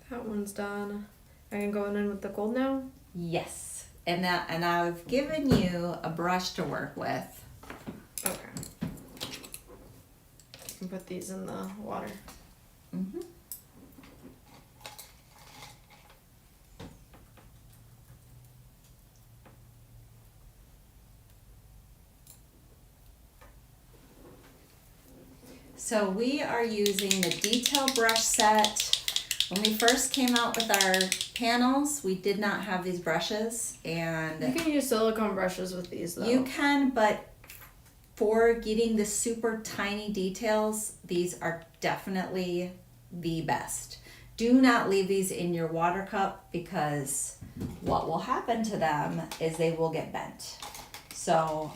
That one's done. I can go in with the gold now? Yes. And I've given you a brush to work with. Okay. You can put these in the water. Mm-hmm. So we are using the detail brush set. When we first came out with our panels, we did not have these brushes, and You can use silicone brushes with these though. you can, but for getting the super tiny details, these are definitely the best. Do not leave these in your water cup, because what will happen to them is they will get bent. So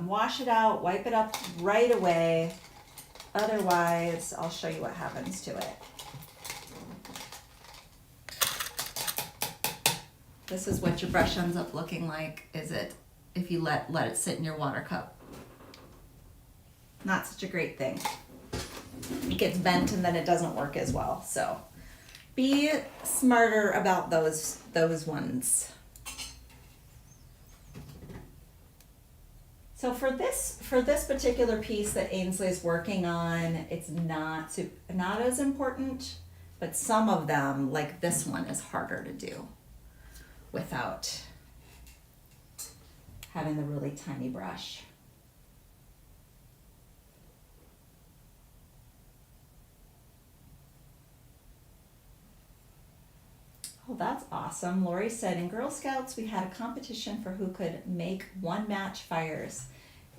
wash it out, wipe it up right away. Otherwise, I'll show you what happens to it. This is what your brush ends up looking like, is it, if you let it sit in your water cup. Not such a great thing. It gets bent and then it doesn't work as well. So be smarter about those ones. So for this particular piece that Ainsley is working on, it's not as important, but some of them, like this one, is harder to do without having the really tiny brush. Oh, that's awesome. Lori said, in Girl Scouts, we had a competition for who could make one match fires.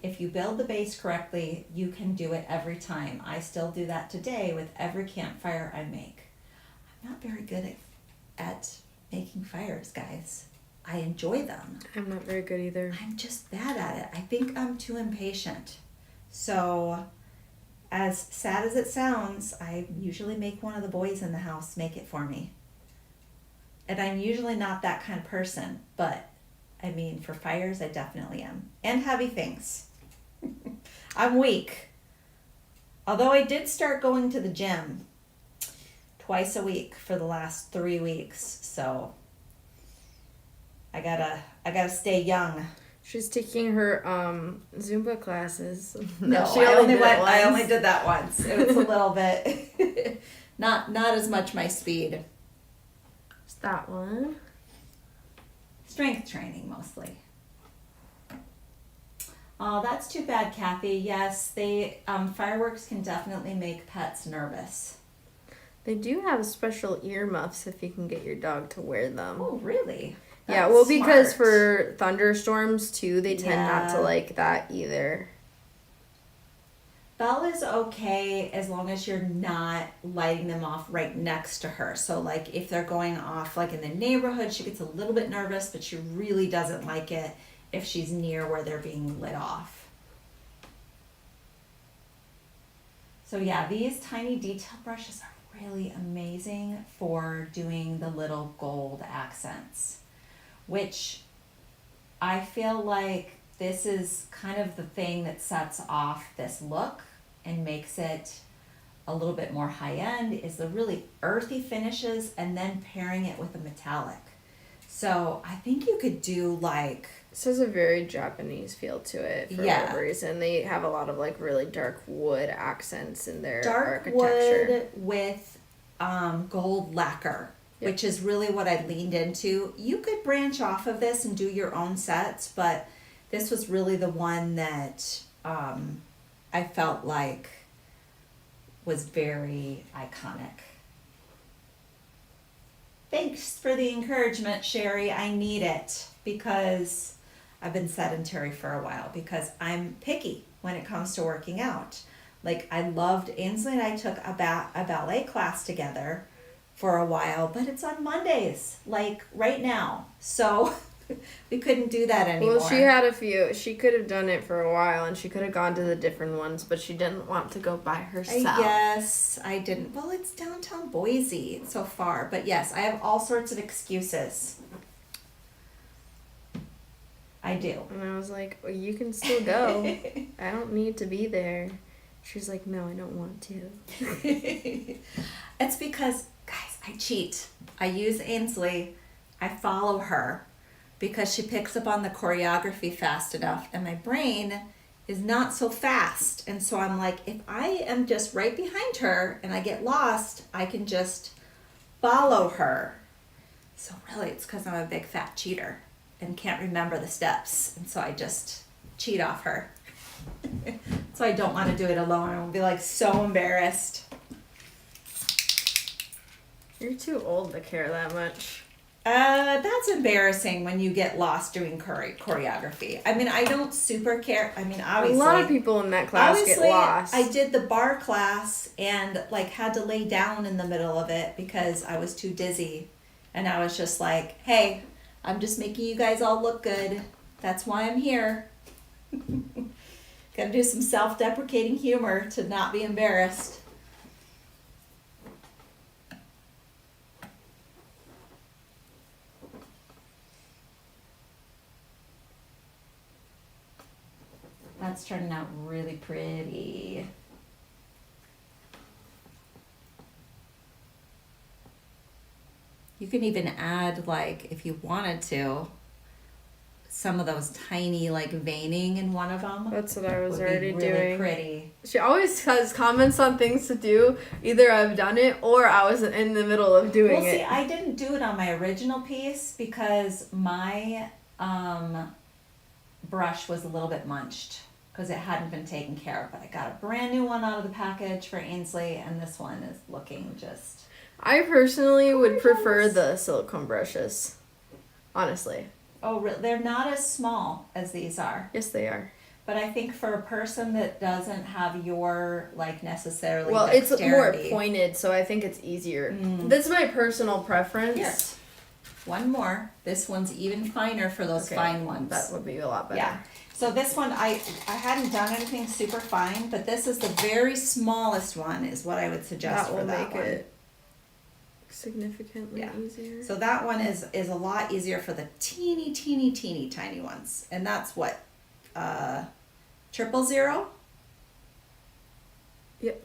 If you build the base correctly, you can do it every time. I still do that today with every campfire I make. I'm not very good at making fires, guys. I enjoy them. I'm not very good either. I'm just bad at it. I think I'm too impatient. So, as sad as it sounds, I usually make one of the boys in the house make it for me. And I'm usually not that kind of person, but I mean, for fires, I definitely am. And heavy things. I'm weak. Although I did start going to the gym twice a week for the last 3 weeks, so I gotta stay young. She's taking her Zumba classes. No, she I only only did that once. It was a little bit not as much my speed. Just that one. Strength training mostly. Oh, that's too bad, Kathy. Yes, they fireworks can definitely make pets nervous. They do have special earmuffs if you can get your dog to wear them. Oh, really? Yeah, That's well, because smart. for thunderstorms too, they tend not to Yeah. like that either. Belle is okay as long as you're not lighting them off right next to her. So like if they're going off like in the neighborhood, she gets a little bit nervous, but she really doesn't like it if she's near where they're being lit off. So yeah, these tiny detail brushes are really amazing for doing the little gold accents, which I feel like this is kind of the thing that sets off this look and makes it a little bit more high-end, is the really earthy finishes and then pairing it with a metallic. So I think you could do like... This has a very Japanese feel to it for whatever reason. They have a lot of like really dark wood accents in their architecture. Wood with gold lacquer, which is really what I leaned into. You could branch off of this and do your own sets, but this was really the one that I felt like was very iconic. Thanks for the encouragement, Sherry. I need it because I've been sedentary for a while because I'm picky when it comes to working out. Like I loved, Ainsley and I took a ballet class together for a while, but it's on Mondays, like right now. So we couldn't do that anymore. Well, she had a few. She could have done it for a while, and she could have gone to the different ones, but she didn't want to go by herself. Yes, I didn't. Well, it's downtown Boise. It's so far. But yes, I have all sorts of excuses. I do. And I was like, well, you can still go. I don't need to be there. She's like, no, I don't want to. It's because, guys, I cheat. I use Ainsley. I follow her because she picks up on the choreography fast enough, and my brain is not so fast. And so I'm like, if I am just right behind her and I get lost, I can just follow her. So really, it's because I'm a big fat cheater and can't remember the steps. And so I just cheat off her. So I don't want to do it alone. I will be like so embarrassed. You're too old to care that much. That's embarrassing when you get lost doing choreography. I mean, I don't super care. I mean, obviously. A lot of people in that class get lost. I did the bar class and like had to lay down in the middle of it because I was too dizzy. And I was just like, hey, I'm just making you guys all look good. That's why I'm here. Gotta do some self-deprecating humor to not be embarrassed. That's turning out really pretty. You can even add, like, if you wanted to, some of those tiny, like, veining in one of them. That's what I was would already be really doing. Pretty. She always has comments on things to do. Either I've done it or I was in the middle of doing Well, see, it. I didn't do it on my original piece because my brush was a little bit munched because it hadn't been taken care of. But I got a brand new one out of the package for Ainsley, and this one is looking just... I personally would prefer the silicone brushes. Honestly. Oh, really? They're not as small as these are. Yes, they are. But I think for a person that doesn't have your, like, necessarily Well, dexterity, it's more pointed, so I think it's easier. This is my personal preference. Here. One more. This one's even finer for those fine ones. That would be a lot better. Yeah. So this one, I hadn't done anything super fine, but this is the very smallest one is what I would suggest for that one. That will make it significantly easier. So that one is a lot easier for the teeny tiny ones. And that's what? 000? Yep.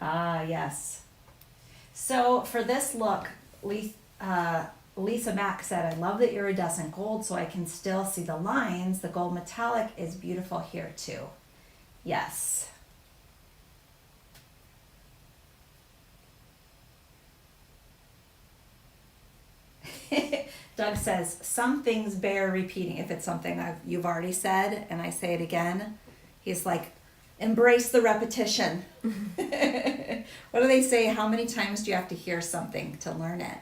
Ah, yes. So for this look, Lisa Mack said, I love the iridescent gold so I can still see the lines. The gold metallic is beautiful here too. Yes. Doug says, some things bear repeating. If it's something you've already said and I say it again, he's like, embrace the repetition. What do they say? How many times do you have to hear something to learn it?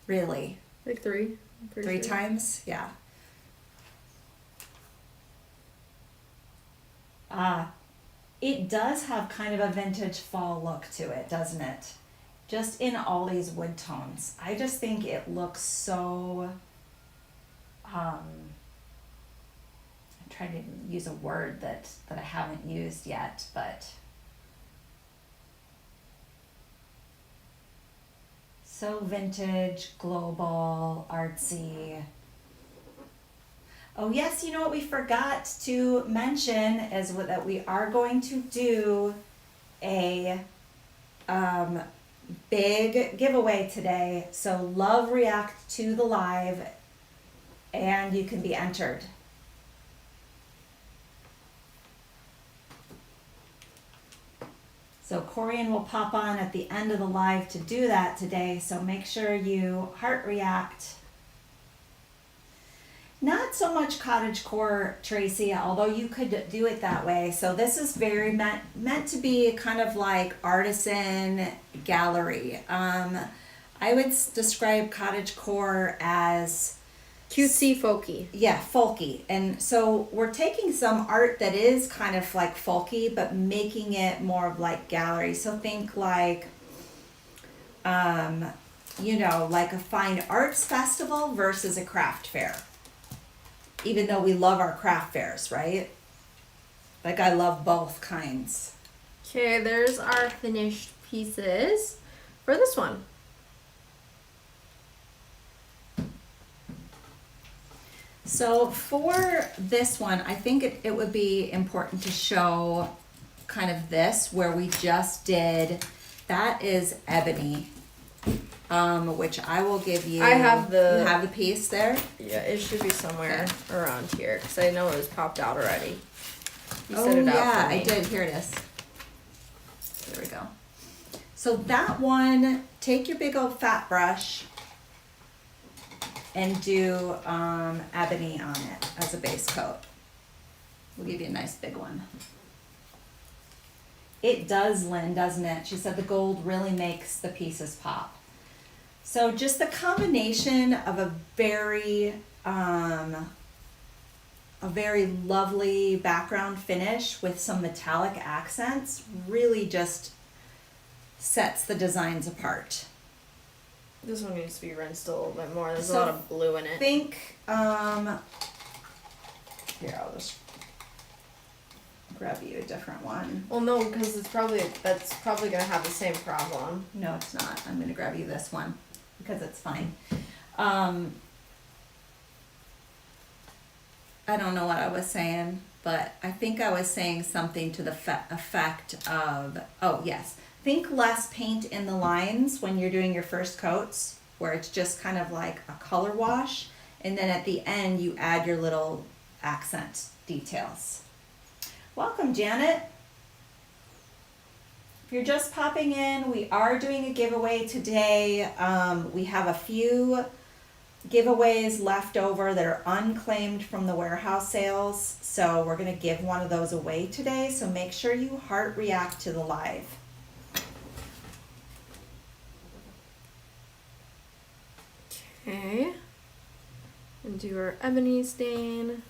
Really? Like 3. Three times? Yeah. It does have kind of a vintage fall look to it, doesn't it? Just in all these wood tones. I just think it looks so, I'm trying to use a word that I haven't used yet, but so vintage, global, artsy. Oh yes, you know what we forgot to mention is that we are going to do a big giveaway today. So love react to the live and you can be entered. So Corian will pop on at the end of the live to do that today. So make sure you heart react not so much cottagecore, Tracy, although you could do it that way. So this is very meant to be kind of like artisan gallery. I would describe cottagecore as Cutesy folky. yeah, folky. And so we're taking some art that is kind of like folky, but making it more of like gallery. So think like, you know, like a fine arts festival versus a craft fair. Even though we love our craft fairs, right? Like I love both kinds. Okay, there's our finished pieces for this one. So for this one, I think it would be important to show kind of this where we just did, that is ebony, which I will give you. I have the- You have the piece there? Yeah, it should be somewhere around here because I know it was popped out already. You Oh set it out yeah, for me. I did. Here it is. There we go. So that one, take your big old fat brush and do ebony on it as a base coat. We'll give you a nice big one. It does, Lynn, doesn't it? She said the gold really makes the pieces pop. So just the combination of a very lovely background finish with some metallic accents really just sets the designs apart. This one needs to be rinsed a little bit more. There's So a lot of blue in it. Think, here, I'll just grab you a different one. Well, no, because that's probably gonna have the same problem. No, it's not. I'm gonna grab you this one because it's fine. I don't know what I was saying, but I think I was saying something to the effect of, oh yes, think less paint in the lines when you're doing your first coats, where it's just kind of like a color wash, and then at the end you add your little accent details. Welcome, Janet. If you're just popping in, we are doing a giveaway today. We have a few giveaways left over that are unclaimed from the warehouse sales, so we're going to give one of those away today, so make sure you heart react to the live. Okay. And do our ebony stain.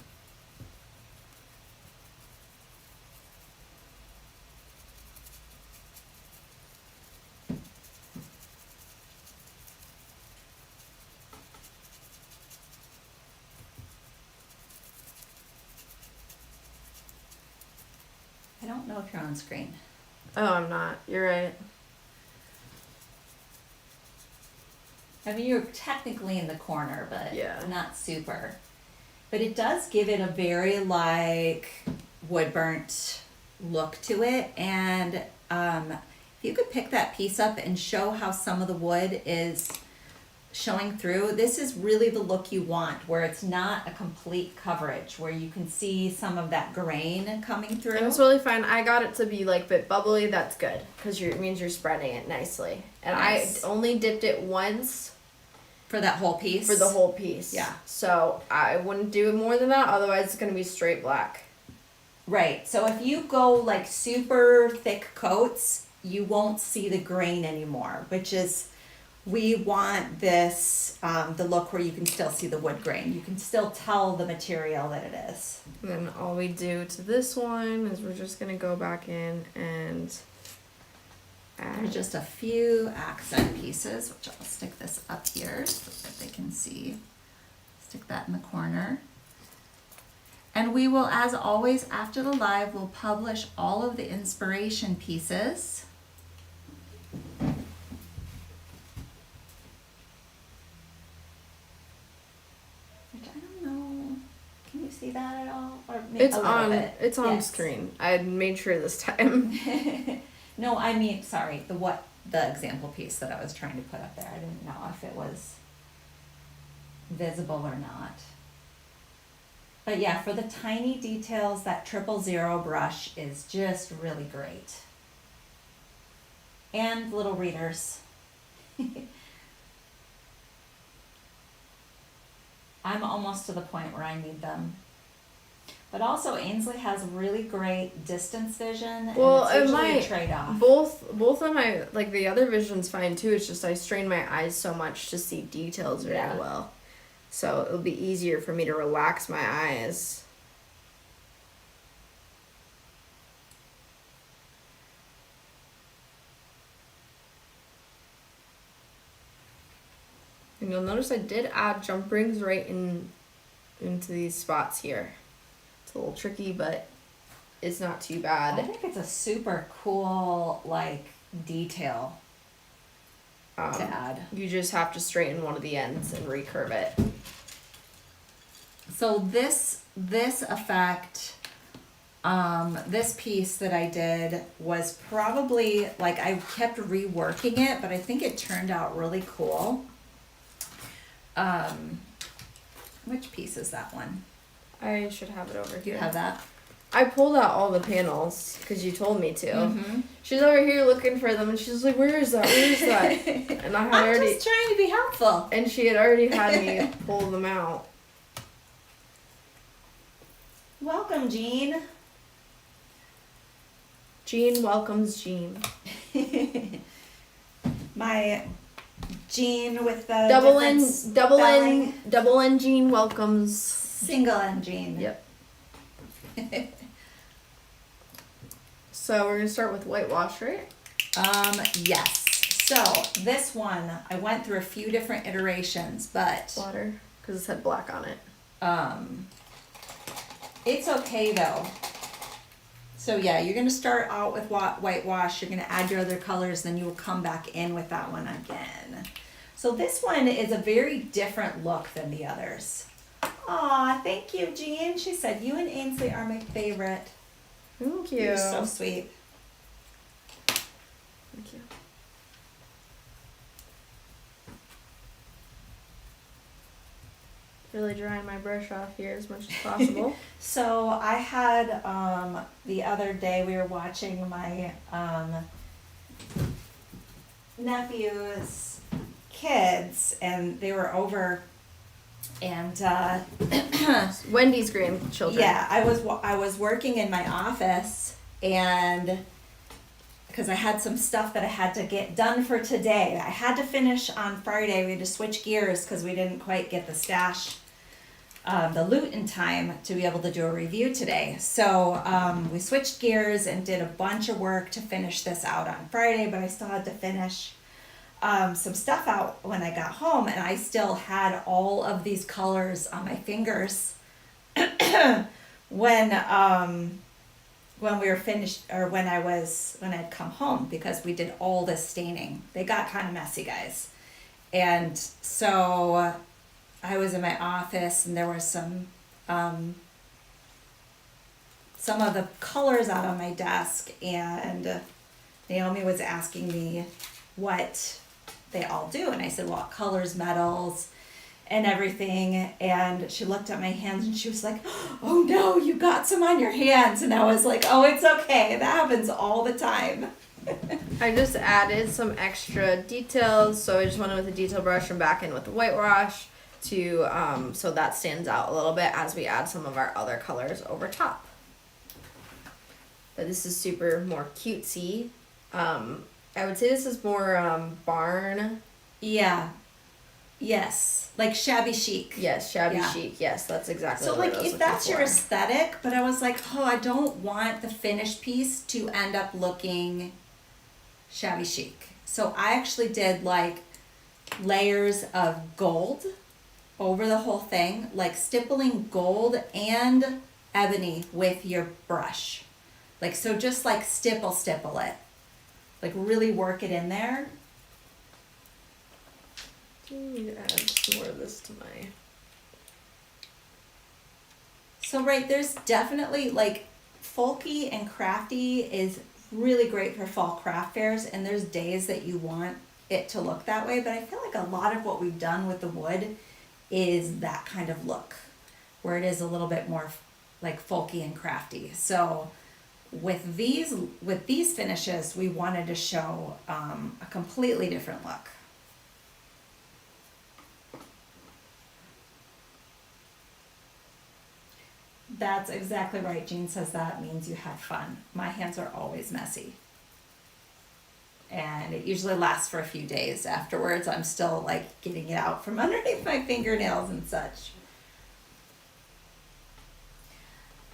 I don't know if you're on screen. Oh, I'm not. You're right. I mean, you're technically in the corner, but Yeah. not super. But it does give it a very like wood burnt look to it. And if you could pick that piece up and show how some of the wood is showing through, this is really the look you want, where it's not a complete coverage, where you can see some of that grain coming through. And it's really fine. I got it to be like a bit bubbly. That's good because it means you're spreading it nicely. And Nice. I only dipped it once For that whole piece? for the whole piece. Yeah. So I wouldn't do it more than that. Otherwise, it's going to be straight black. Right. So if you go like super thick coats, you won't see the grain anymore, which is, we want this, the look where you can still see the wood grain. You can still tell the material that it is. And then all we do to this one is we're just going to go back in and add. There's just a few accent pieces, which I'll stick this up here so that they can see. Stick that in the corner. And we will, as always, after the live, we'll publish all of the inspiration pieces. Which I don't know, can you see that at all? Or maybe It's a little on. bit. It's on Yes. screen. I made sure this time. No, I mean, sorry, the example piece that I was trying to put up there. I didn't know if it was visible or not. But yeah, for the tiny details, that 000 brush is just really great. And little readers. I'm almost to the point where I need them. But also Ainsley has really great distance vision, and Well, it's usually a trade-off. Both of my, like, the other vision's fine too. It's just I strain my eyes so much to see details very well. So it'll be easier for me to relax my eyes. And you'll notice I did add jump rings right into these spots here. It's a little tricky, but it's not too bad. I think it's a super cool, like, detail to add. You just have to straighten one of the ends and recurve it. So this effect, this piece that I did was probably, like, I kept reworking it, but I think it turned out really cool. Which piece is that one? I should have it over here. You have that? I pulled out all the panels because you told me to. Mm-hmm. She's over here looking for them, and she's like, "Where is that? Where is that?" And I'm just trying to be helpful. And she had already had me pull them out. Welcome, Jean. Jean welcomes Jean. My Jean with the double N Jean welcomes single N Jean. Yep. So we're gonna start with whitewash, right? Yes. So this one, I went through a few different iterations, but water, because it had black on it. It's okay though. So yeah, you're gonna start out with whitewash. You're gonna add your other colors, then you will come back in with that one again. So this one is a very different look than the others. Aw, thank you, Jean. She said, "You and Ainsley are my favorite." Thank you. You're so sweet. Thank you. Really drying my brush off here as much as possible. So I had the other day we were watching my nephew's kids, and they were over, and Wendy's grandchildren. yeah, I was working in my office, and because I had some stuff that I had to get done for today. I had to finish on Friday. We had to switch gears because we didn't quite get the stash, the loot in time to be able to do a review today. So we switched gears and did a bunch of work to finish this out on Friday, but I still had to finish some stuff out when I got home, and I still had all of these colors on my fingers when we were finished, or when I'd come home, because we did all this staining. They got kind of messy, guys. And so I was in my office, and there were some of the colors out on my desk, and Naomi was asking me what they all do, and I said, well, colors, metals, and everything. And she looked at my hands and she was like, "Oh no, you got some on your hands." And I was like, "Oh, it's okay, that happens all the time." I just added some extra details, so I just went in with a detail brush and back in with the whitewash to so that stands out a little bit as we add some of our other colors over top. But this is super more cutesy. I would say this is more barn. Yeah. Yes. Like shabby chic. Yes, shabby chic. Yes, that's exactly so what like I was if that's looking your for. aesthetic, but I was like, oh, I don't want the finished piece to end up looking shabby chic. So I actually did like layers of gold over the whole thing, like stippling gold and ebony with your brush. Like, so just like stipple it. Like really work it in there. I need to add some more of this to my... So right, there's definitely like folky and crafty is really great for fall craft fairs, and there's days that you want it to look that way, but I feel like a lot of what we've done with the wood is that kind of look, where it is a little bit more like folky and crafty. So with these finishes, we wanted to show a completely different look. That's exactly right. Jean says that means you had fun. My hands are always messy. And it usually lasts for a few days afterwards. I'm still like getting it out from underneath my fingernails and such.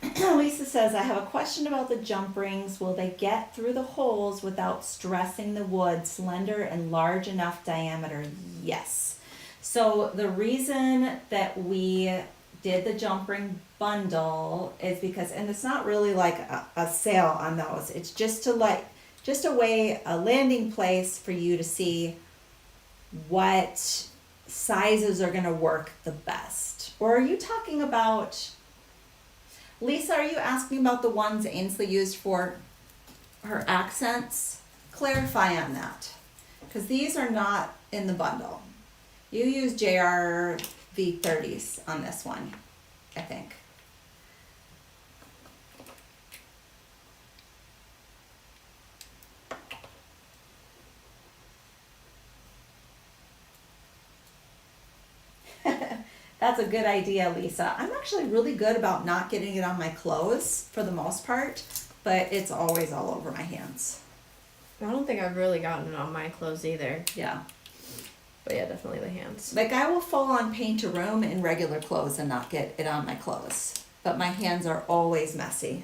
Lisa says, I have a question about the jump rings. Will they get through the holes without stressing the wood, slender and large enough diameter? Yes. So the reason that we did the jump ring bundle is because, and it's not really like a sale on those. It's just to like, just a landing place for you to see what sizes are going to work the best. Or are you talking about, Lisa, are you asking about the ones Ainsley used for her accents? Clarify on that, because these are not in the bundle. You use JR V30s on this one, I think. That's a good idea, Lisa. I'm actually really good about not getting it on my clothes for the most part, but it's always all over my hands. I don't think I've really gotten it on my clothes either. Yeah. But yeah, definitely the hands. Like I will full on paint a room in regular clothes and not get it on my clothes, but my hands are always messy.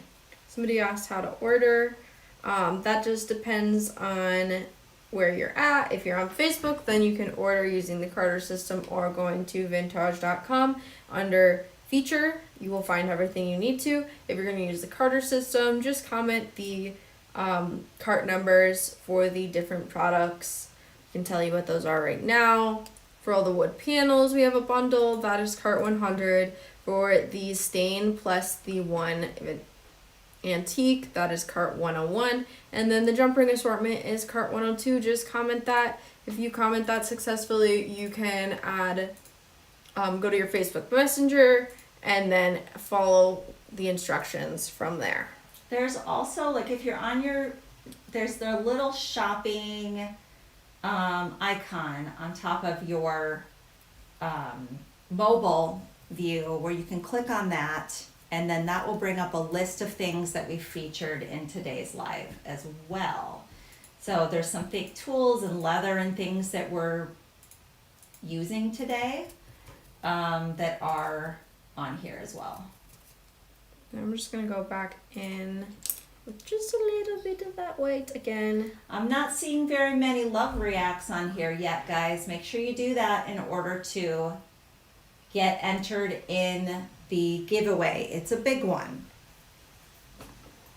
Somebody asked how to order. That just depends on where you're at. If you're on Facebook, then you can order using the Carter system or going to vintage.com. Under feature, you will find everything you need to. If you're going to use the Carter system, just comment the cart numbers for the different products. I can tell you what those are right now. For all the wood panels, we have a bundle. That is cart 100. For the stain plus the one antique, that is cart 101. And then the jump ring assortment is cart 102. Just comment that. If you comment that successfully, you can add, go to your Facebook Messenger and then follow the instructions from there. There's also, like if you're on your, there's the little shopping icon on top of your mobile view where you can click on that, and then that will bring up a list of things that we featured in today's live as well. So there's some fake tools and leather and things that we're using today that are on here as well. I'm just going to go back in with just a little bit of that white again. I'm not seeing very many love reacts on here yet, guys. Make sure you do that in order to get entered in the giveaway. It's a big one.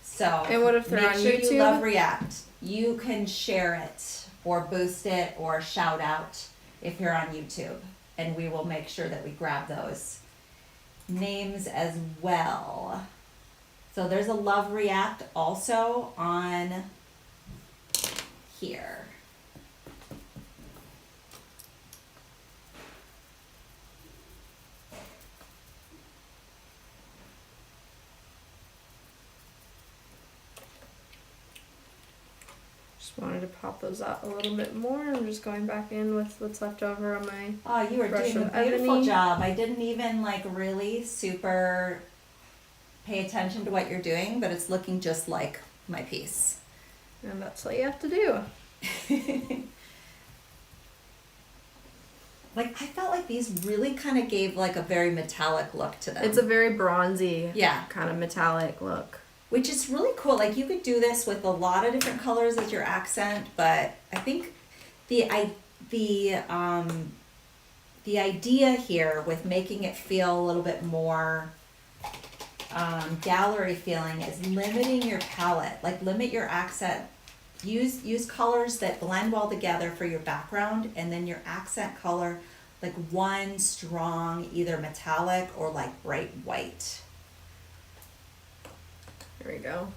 So and what if they're make on sure YouTube? You love react. You can share it or boost it or shout out if you're on YouTube, and we will make sure that we grab those names as well. So there's a love react also on here. Just wanted to pop those out a little bit more. I'm just going back in with what's left over on my Oh, you are brush doing a of beautiful ebony. job. I didn't even like really super pay attention to what you're doing, but it's looking just like my piece. And that's what you have to do. Like I felt like these really kind of gave like a very metallic look to them. It's a very bronzy, yeah, kind of metallic look. Which is really cool. Like you could do this with a lot of different colors as your accent, but I think the idea here with making it feel a little bit more gallery feeling is limiting your palette. Like limit your accent. Use colors that blend well together for your background, and then your accent color, like one strong either metallic or like bright white. There we go.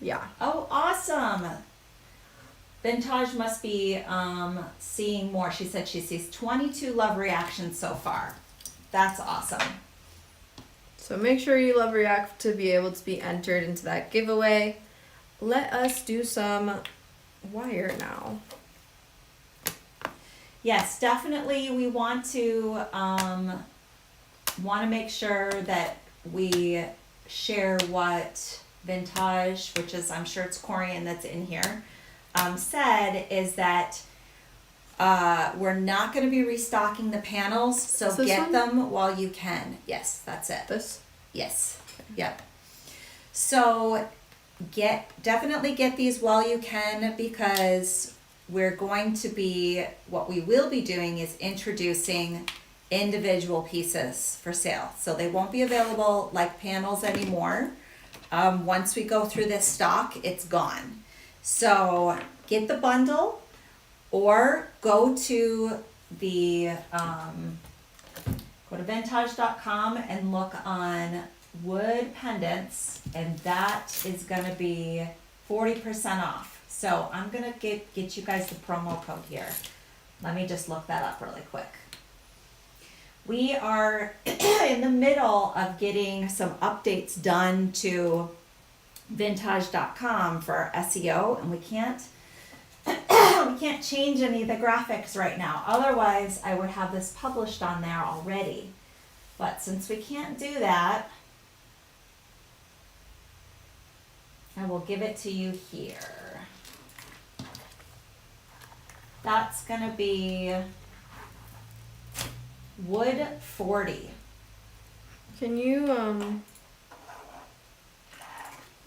Yeah. Oh, awesome. Vintage must be seeing more. She said she sees 22 love reactions so far. That's awesome. So make sure you love react to be able to be entered into that giveaway. Let us do some wire now. Yes, definitely we want to want to make sure that we share what Vintage, which is, I'm sure it's Corian that's in here, said is that we're not going to be restocking the panels, so get them while you can. Yes, that's it. This? Yes. Yep. So definitely get these while you can, because what we will be doing is introducing individual pieces for sale. So they won't be available like panels anymore. Once we go through this stock, it's gone. So get the bundle, or go to vintage.com and look on wood pendants, and that is going to be 40% off. So I'm going to get you guys the promo code here. Let me just look that up really quick. We are in the middle of getting some updates done to vintage.com for our SEO, and we can't change any of the graphics right now. Otherwise, I would have this published on there already. But since we can't do that, I will give it to you here. That's going to be wood 40. Can you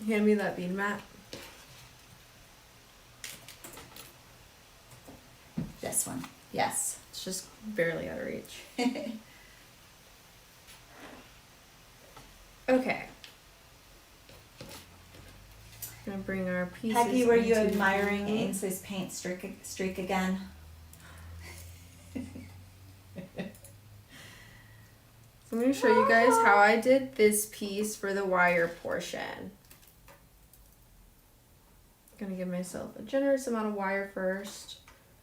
hand me that bead mat? This one. Yes. It's just barely out of reach. Okay. I'm gonna bring our pieces. Peggy, were you admiring Ainsley's paint streak again? So I'm going to show you guys how I did this piece for the wire portion. I'm going to give myself a generous amount of wire first.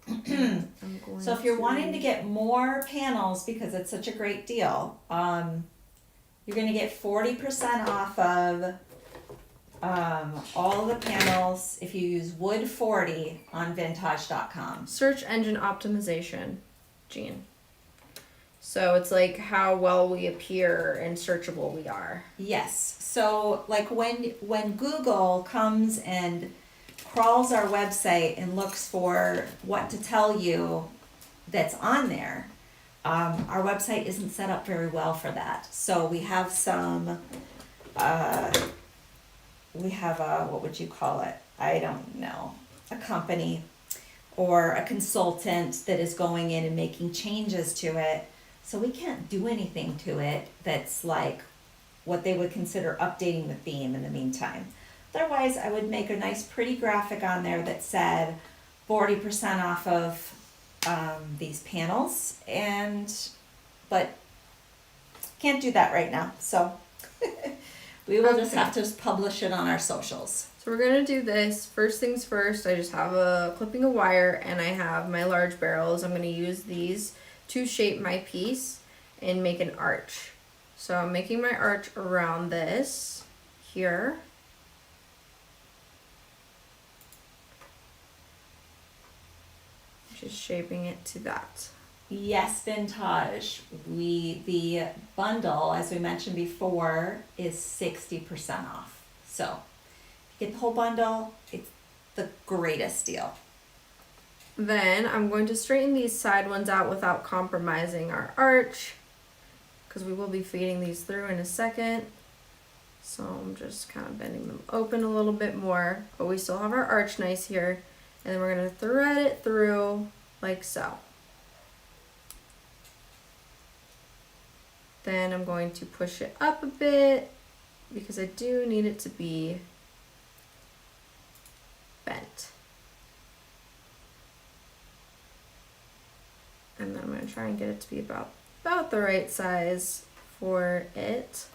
So if you're wanting to get more panels, because it's such a great deal, you're going to get 40% off of all the panels if you use wood 40 on vintage.com. Search engine optimization, Jean. So it's like how well we appear and searchable we are. Yes. So like when Google comes and crawls our website and looks for what to tell you that's on there, our website isn't set up very well for that. So we have what would you call it? I don't know. A company or a consultant that is going in and making changes to it. So we can't do anything to it that's like what they would consider updating the theme in the meantime. Otherwise, I would make a nice pretty graphic on there that said 40% off of these panels, but can't do that right now. So we will just have to publish it on our socials. So we're going to do this. First things first, I just have a clipping of wire and I have my large barrels. I'm going to use these to shape my piece and make an arch. So I'm making my arch around this here. Just shaping it to that. Yes, Vintage. The bundle, as we mentioned before, is 60% off. So if you get the whole bundle, it's the greatest deal. Then I'm going to straighten these side ones out without compromising our arch, because we will be feeding these through in a second. So I'm just kind of bending them open a little bit more, but we still have our arch nice here. And then we're going to thread it through like so. Then I'm going to push it up a bit because I do need it to be bent. And then I'm going to try and get it to be about the right size for it.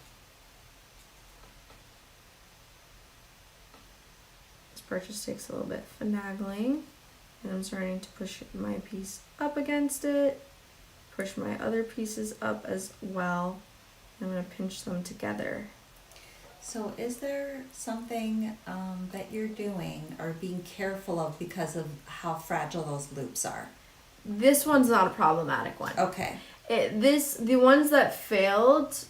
This part just takes a little bit finagling. And I'm starting to push my piece up against it. Push my other pieces up as well. I'm going to pinch them together. So is there something that you're doing or being careful of because of how fragile those loops are? This one's not a problematic one. Okay. The ones that failed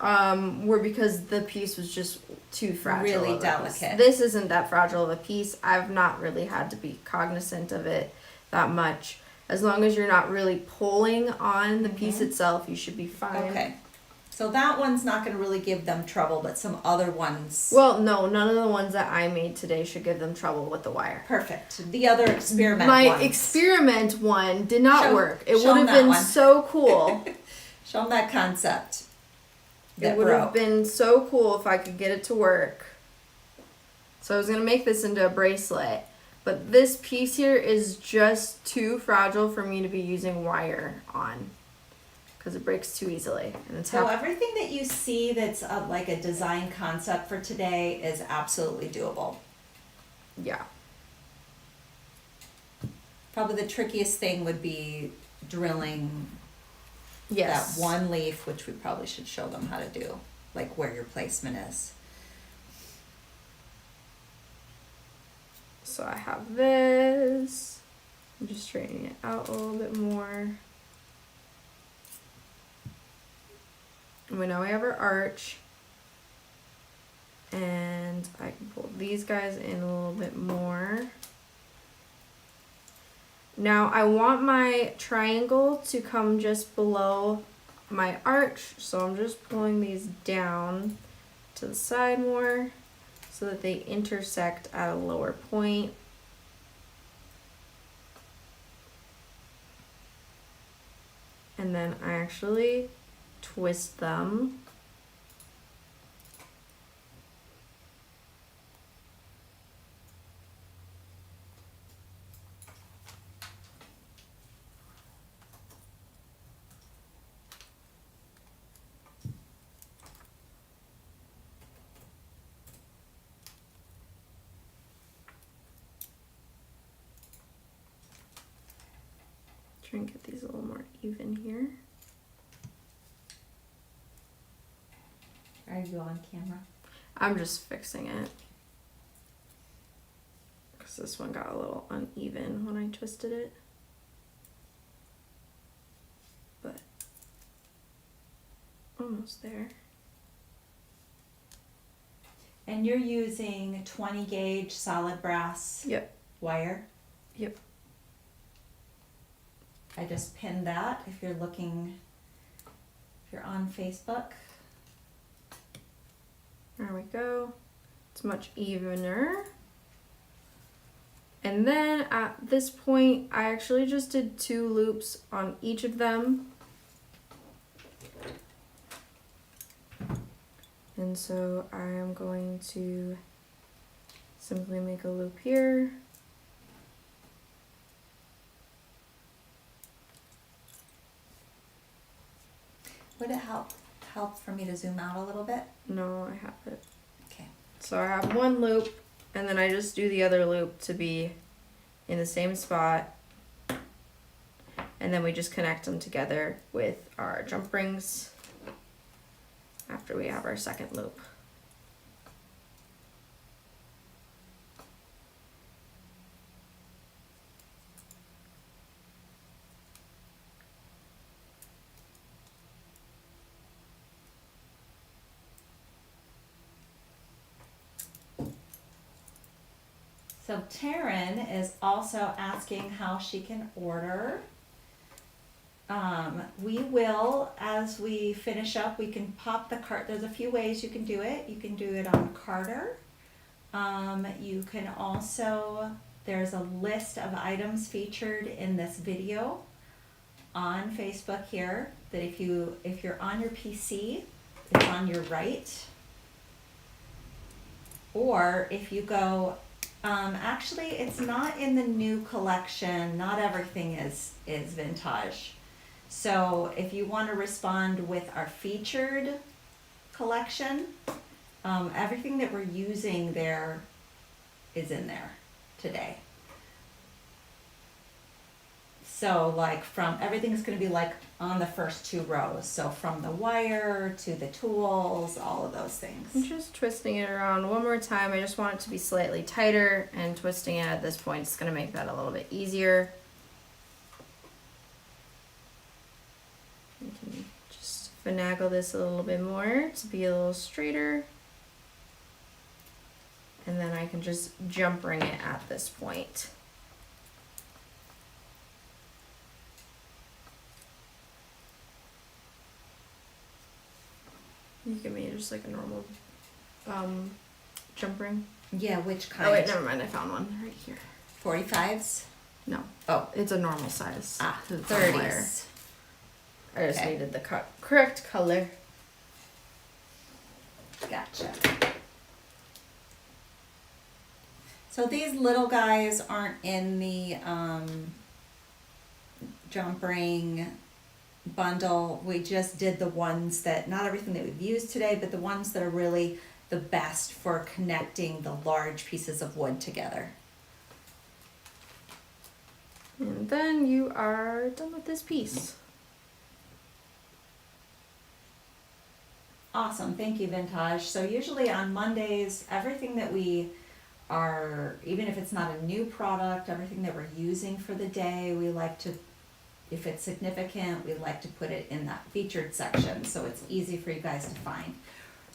were because the piece was just too fragile. Really delicate. This isn't that fragile of a piece. I've not really had to be cognizant of it that much. As long as you're not really pulling on the piece itself, you should be fine. Okay. So that one's not going to really give them trouble, but some other ones. Well, no, none of the ones that I made today should give them trouble with the wire. Perfect. The other experiment My experiment one did not work. It would have been so cool. Show them that concept. It would have been so cool if I could get it to work. So I was going to make this into a bracelet. But this piece here is just too fragile for me to be using wire on. Because it breaks too easily. And so everything that you see that's like a design concept for today is absolutely doable. Yeah. Probably the trickiest thing would be drilling that one leaf, which we probably should show them how to do, like where your placement is. So I have this. I'm just straightening it out a little bit more. And we know we have our arch. And I can pull these guys in a little bit more. Now I want my triangle to come just below my arch. So I'm just pulling these down to the side more so that they intersect at a lower point. And then I actually twist them. Try and get these a little more even here. Are you on camera? I'm just fixing it. Because this one got a little uneven when I twisted it. But almost there. And you're using 20 gauge solid brass wire? Yep. I just pinned that if you're looking, if you're on Facebook. There we go. It's much evener. And then at this point, I actually just did 2 loops on each of them. And so I am going to simply make a loop here. Would it help for me to zoom out a little bit? No, I have it. Okay. So I have 1 loop, and then I just do the other loop to be in the same spot. And then we just connect them together with our jump rings after we have our second loop. So Taryn is also asking how she can order. We will, as we finish up, we can pop the cart. There's a few ways you can do it. You can do it on Carter. You can also, there's a list of items featured in this video on Facebook here, that if you're on your PC, it's on your right. Or if you go, actually it's not in the new collection. Not everything is vintage. So if you want to respond with our featured collection, everything that we're using there is in there today. So like everything's going to be like on the first 2 rows. So from the wire to the tools, all of those things. I'm just twisting it around one more time. I just want it to be slightly tighter, and twisting it at this point is going to make that a little bit easier. finagle this a little bit more to be a little straighter. And then I can just jump ring it at this point. You give me just like a normal jump ring. Yeah, which kind? Oh wait, never mind. I found one right here. 45s? No. Oh. It's a normal size. Ah, It's 30s. I just needed the correct color. Gotcha. So these little guys aren't in the jump ring bundle. We just did the ones that, not everything that we've used today, but the ones that are really the best for connecting the large pieces of wood together. And then you are done with this piece. Awesome, thank you, Vintage. So usually on Mondays, everything that we are, even if it's not a new product, everything that we're using for the day, we like to, if it's significant, we like to put it in that featured section so it's easy for you guys to find.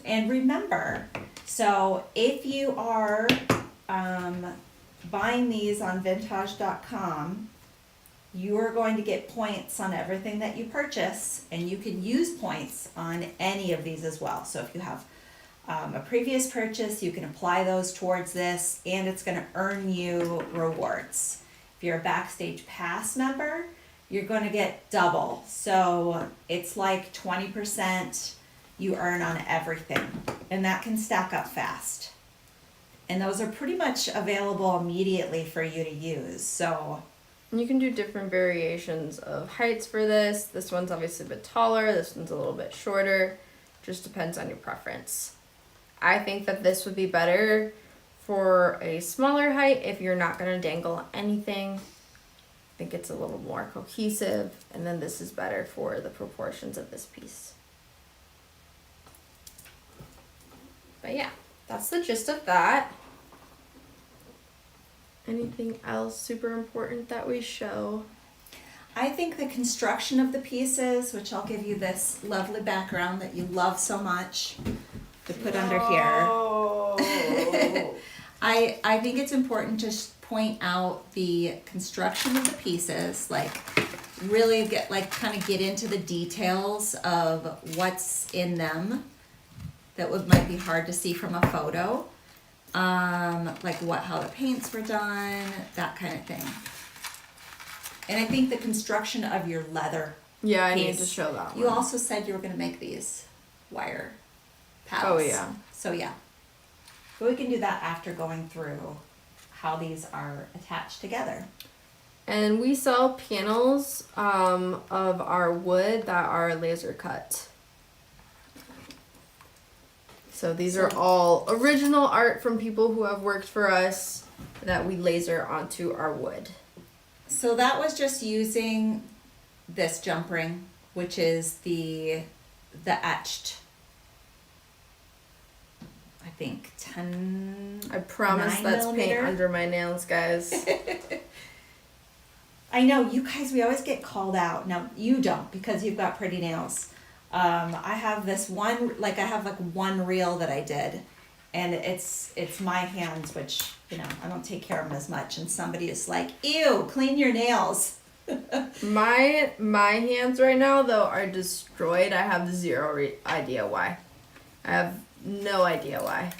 And remember, so if you are buying these on vintage.com, you are going to get points on everything that you purchase, and you can use points on any of these as well. So if you have a previous purchase, you can apply those towards this, and it's going to earn you rewards. If you're a Backstage Pass member, you're going to get double. So it's like 20% you earn on everything, and that can stack up fast. And those are pretty much available immediately for you to use. So you can do different variations of heights for this. This one's obviously a bit taller, this one's a little bit shorter. Just depends on your preference. I think that this would be better for a smaller height if you're not going to dangle anything. I think it's a little more cohesive, and then this is better for the proportions of this piece. But yeah, that's the gist of that. Anything else super important that we show? I think the construction of the pieces, which I'll give you this lovely background that you love so much to put under here. I think it's important to point out the construction of the pieces, like really get, like, kind of get into the details of what's in them that might be hard to see from a photo. Like how the paints were done, that kind of thing. And I think the construction of your leather. Yeah, I piece. need to show that one. You also said you were going to make these wire paddles. Oh yeah. So yeah. But we can do that after going through how these are attached together. And we sell panels of our wood that are laser cut. So these are all original art from people who have worked for us that we laser onto our wood. So that was just using this jump ring, which is the etched, I think 10. I promise that's paint 9mm. under my nails, guys. I know, you guys, we always get called out. Now, you don't, because you've got pretty nails. I have this one, I have one reel that I did, and it's my hands, which, I don't take care of them as much, and somebody is like, ew, clean your nails. My hands right now, though, are destroyed. I have zero idea why. I have no idea why.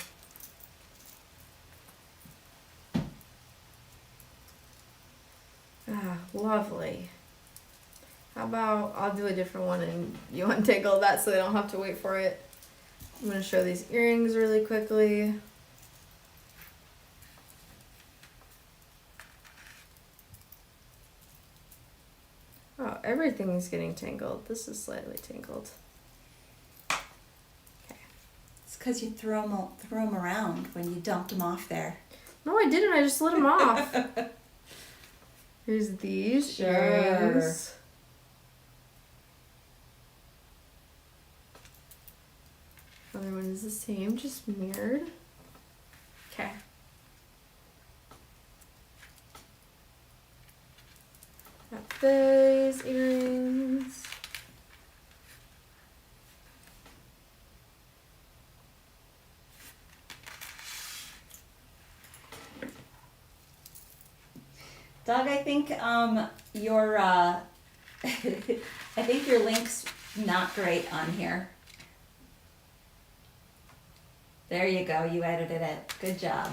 Ah, lovely. How about I'll do a different one and you untangle that so they don't have to wait for it. I'm going to show these earrings really quickly. Oh, everything's getting tangled. This is slightly tangled. Okay. It's because you threw them around when you dumped them off there. No, I didn't. I just slid them off. Here's these earrings. Other one is the same, just mirrored. Okay. Got these earrings. Doug, I think your I think your link's not great on here. There you go. You edited it. Good job.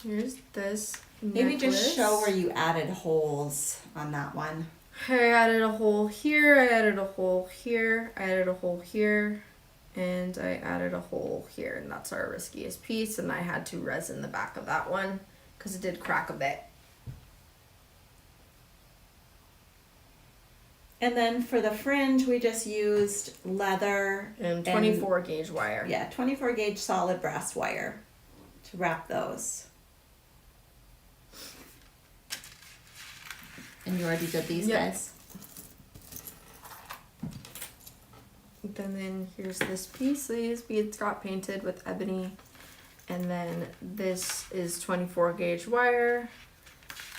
Here's this Maybe necklace. just show where you added holes on that one. I added a hole here, I added a hole here, I added a hole here, and I added a hole here, and that's our riskiest piece, and I had to resin the back of that one because it did crack a bit. And then for the fringe, we just used leather And 24 gauge wire. Yeah, 24 gauge solid brass wire to wrap those. And you already did these guys? Then here's this piece. These beads got painted with ebony. And then this is 24 gauge wire.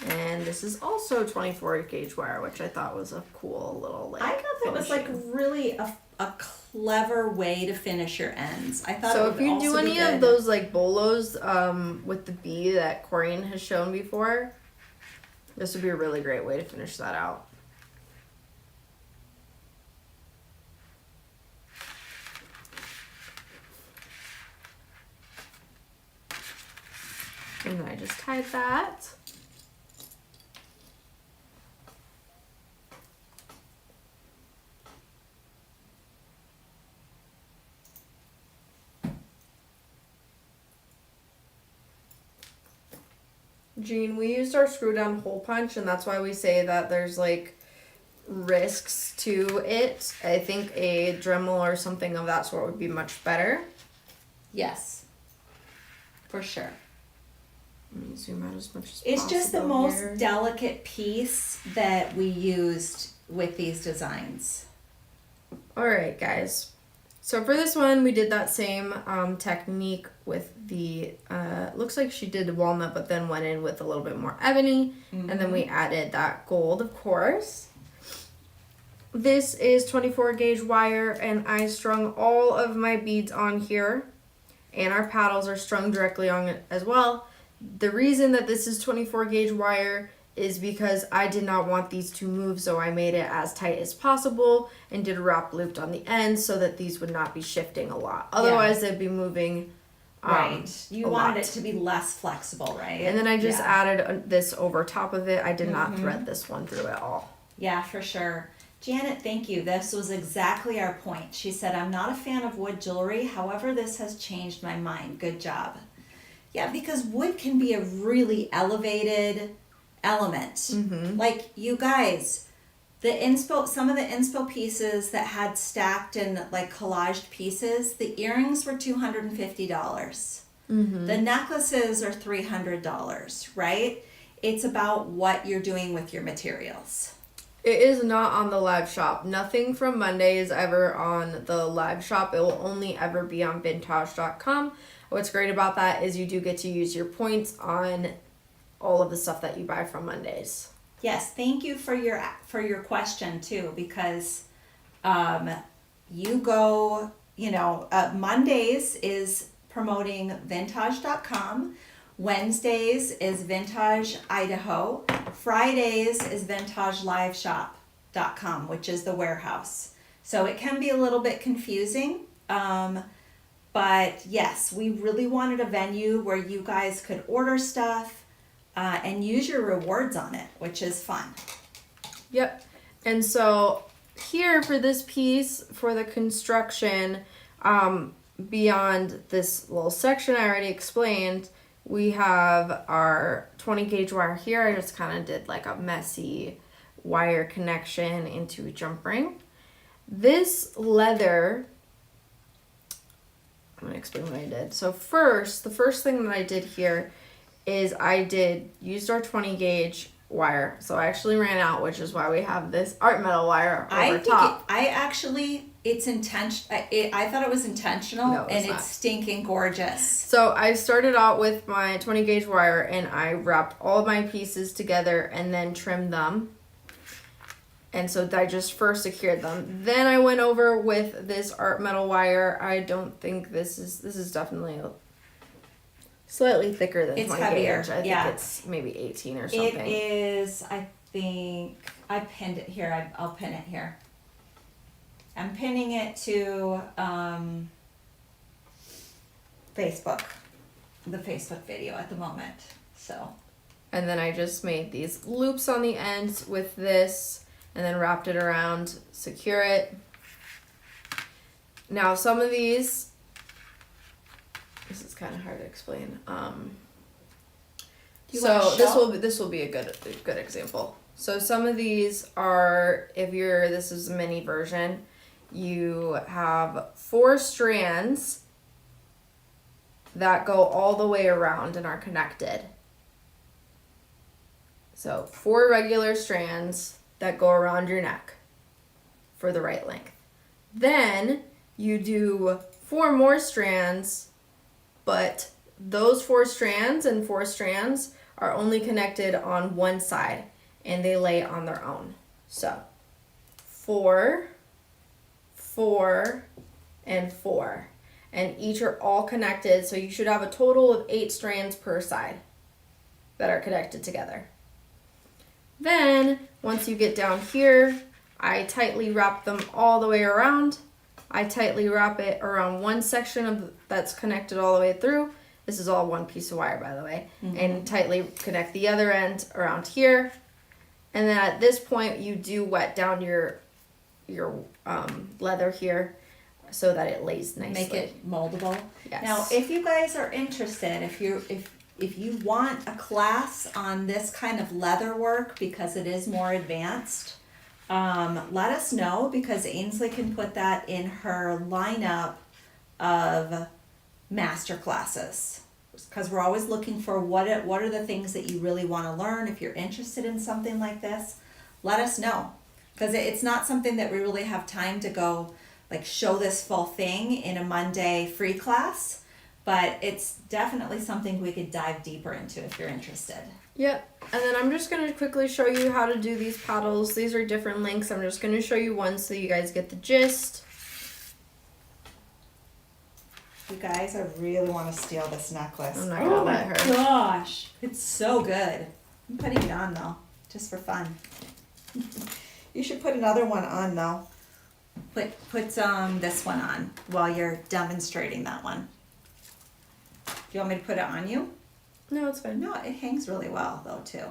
And this is also 24 gauge wire, which I thought was a cool little like I thought that was like really a clever way to finish your ends. I thought so. It would If you also do any be good. of those like bolos with the bee that Corinne has shown before, this would be a really great way to finish that out. And then I just tied that. Jean, we used our screw down hole punch, and that's why we say that there's like risks to it. I think a Dremel or something of that sort would be much better. Yes, for sure. Let me zoom out as much as It's possible. just the most here. delicate piece that we used with these designs. All right, guys. So for this one, we did that same technique with the, looks like she did walnut, but then went in with a little bit more ebony. And then we added that gold, of course. This is 24 gauge wire, and I strung all of my beads on here. And our paddles are strung directly on it as well. The reason that this is 24 gauge wire is because I did not want these to move, so I made it as tight as possible and did a wrap loop on the end so that these would not be shifting a lot. Otherwise, they'd be moving Right. You a wanted lot. it to be less flexible, right? And then I just added this over top of it. I did not thread this one through at all. Yeah, for sure. Janet, thank you. This was exactly our point. She said, I'm not a fan of wood jewelry. However, this has changed my mind. Good job. Yeah, because wood can be a really elevated element. Like, you guys, the inspo, some of the inspo pieces that had stacked and like collaged pieces, the earrings were $250. The necklaces are $300, right? It's about what you're doing with your materials. It is not on the live shop. Nothing from Monday is ever on the live shop. It will only ever be on vintage.com. What's great about that is you do get to use your points on all of the stuff that you buy from Mondays. Yes, thank you for your question too, because you go, Mondays is promoting vintage.com. Wednesdays is Vintage Idaho. Fridays is vintageliveshop.com, which is the warehouse. So it can be a little bit confusing. But yes, we really wanted a venue where you guys could order stuff and use your rewards on it, which is fun. Yep. And so here for this piece, for the construction, beyond this little section I already explained, we have our 20 gauge wire here. I just kind of did like a messy wire connection into a jump ring. This leather, I'm going to explain what I did. So first, the first thing that I did here is used our 20 gauge wire. So I actually ran out, which is why we have this art metal wire over top. It's intentional. I thought it was intentional, No, and not. it's stinking gorgeous. So I started out with my 20 gauge wire and I wrapped all of my pieces together and then trimmed them. And so I just first secured them. Then I went over with this art metal wire. I don't think this is definitely Slightly thicker than It's 20 heavier, gauge. I think yeah. it's maybe 18 or something. It is, I think, I pinned it here. I'll pin it here. I'm pinning it to Facebook, the Facebook video at the moment. So. And then I just made these loops on the ends with this and then wrapped it around, secure it. Now some of these, this is kind of hard to explain. So this will be a good example. So some of these are, this is a mini version, you have 4 strands that go all the way around and are connected. So 4 regular strands that go around your neck for the right length. Then you do 4 more strands, but those 4 strands and 4 strands are only connected on one side and they lay on their own. So 4, 4, and 4. And each are all connected, so you should have a total of 8 strands per side that are connected together. Then, once you get down here, I tightly wrap them all the way around. I tightly wrap it around one section that's connected all the way through. This is all one piece of wire, by the way. Mm-hmm. And tightly connect the other end around here. And then at this point, you do wet down your leather here so that it lays nicely. Make it moldable. Yes. Now, if you guys are interested, if you want a class on this kind of leather work because it is more advanced, let us know, because Ainsley can put that in her lineup of master classes. Because we're always looking for what are the things that you really want to learn. If you're interested in something like this, let us know. Because it's not something that we really have time to go like show this full thing in a Monday free class, but it's definitely something we could dive deeper into if you're interested. Yep, and then I'm just going to quickly show you how to do these paddles. These are different lengths. I'm just going to show you one so you guys get the gist. You guys, I really want to steal this necklace. I'm not going to let her. Oh my gosh, it's so good. I'm putting it on though, just for fun. You should put another one on though. Put this one on while you're demonstrating that one. Do you want me to put it on you? No, it's fine. No, it hangs really well though too.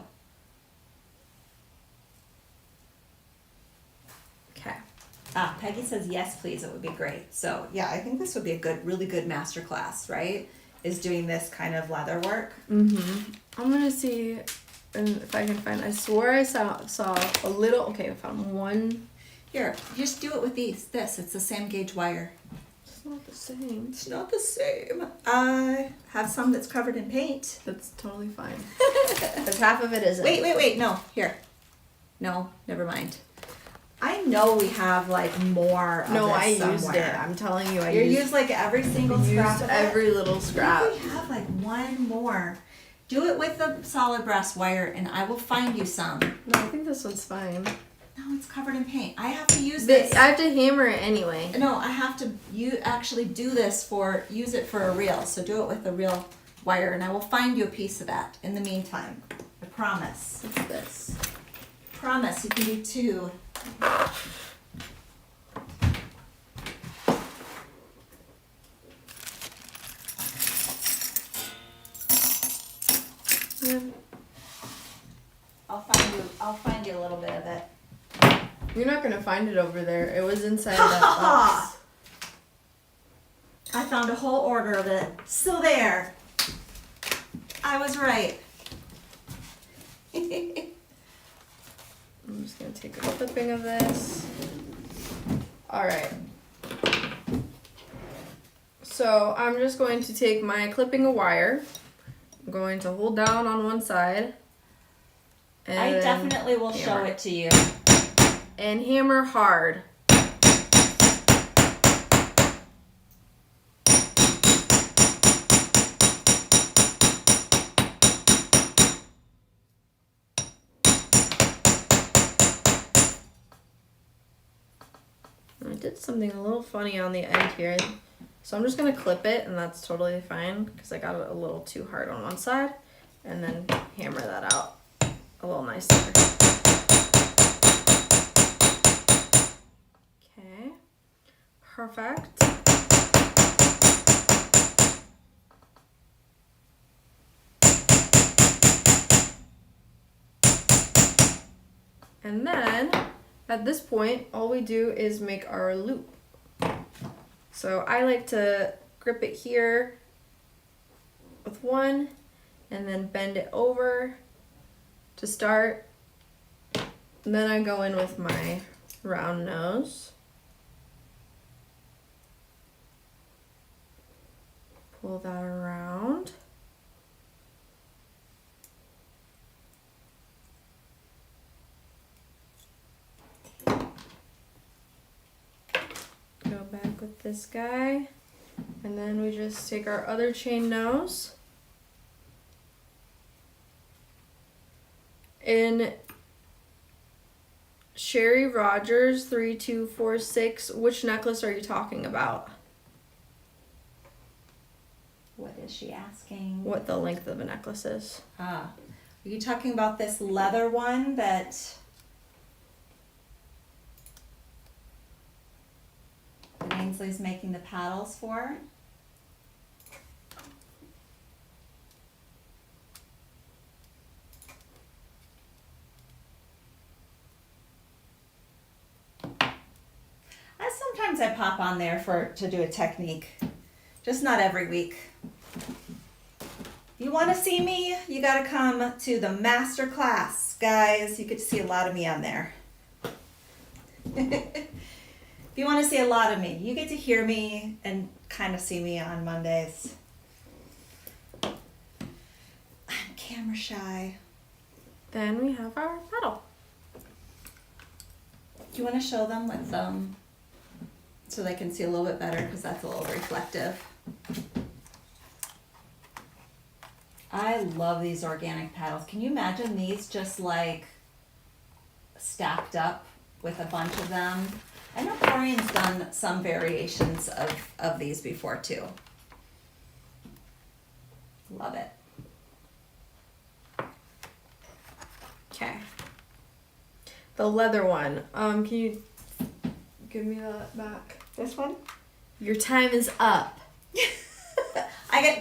Okay. Peggy says yes, please. It would be great. So yeah, I think this would be a really good master class, right? Is doing this kind of leather work. Mm-hmm. I'm gonna see if I can find. I swore I saw a little. Okay, I found one. Here, just do it with this. It's the same gauge wire. It's not the same. It's not the same. I have some that's covered in paint. That's totally fine. Because half of it isn't. Wait. No, here. No, never mind. I know we have like more of No, this I somewhere. used it. I'm telling you, You used like every single scrap of it? every little scrap. We have like one more. Do it with the solid brass wire and I will find you some. No, I think this one's fine. No, it's covered in paint. I have to use this. I have to hammer it anyway. No, I have to actually do this use it for a reel. So do it with a real wire and I will find you a piece of that in the meantime. I promise. What's this? Promise, you can do 2. Yeah. I'll find you a little bit of it. You're not gonna find it over there. It was inside that box. I found a whole order of it. Still there. I was right. I'm just gonna take a clipping of this. Alright. So I'm just going to take my clipping of wire. I'm going to hold down on one side. And I definitely will show it to you. And hammer hard. I did something a little funny on the end here. So I'm just gonna clip it, and that's totally fine because I got it a little too hard on one side, and then hammer that out a little nicer. Okay, perfect. And then at this point, all we do is make our loop. So I like to grip it here with one and then bend it over to start. And then I go in with my round nose. Pull that around. Go back with this guy, and then we just take our other chain nose. In Sherry Rogers 3246, which necklace are you talking about? What is she asking? What the length of a necklace is? Are you talking about this leather one that Ainsley's making the paddles for? Sometimes I pop on there to do a technique, just not every week. You want to see me? You got to come to the master class, guys. You get to see a lot of me on there. If you want to see a lot of me, you get to hear me and kind of see me on Mondays. I'm camera shy. Then we have our paddle. Do you want to show them with so they can see a little bit better, because that's a little reflective. I love these organic paddles. Can you imagine these just like stacked up with a bunch of them? I know Corian's done some variations of these before too. Love it. Okay. The leather one. Can you give me that back? This one? Your time is up.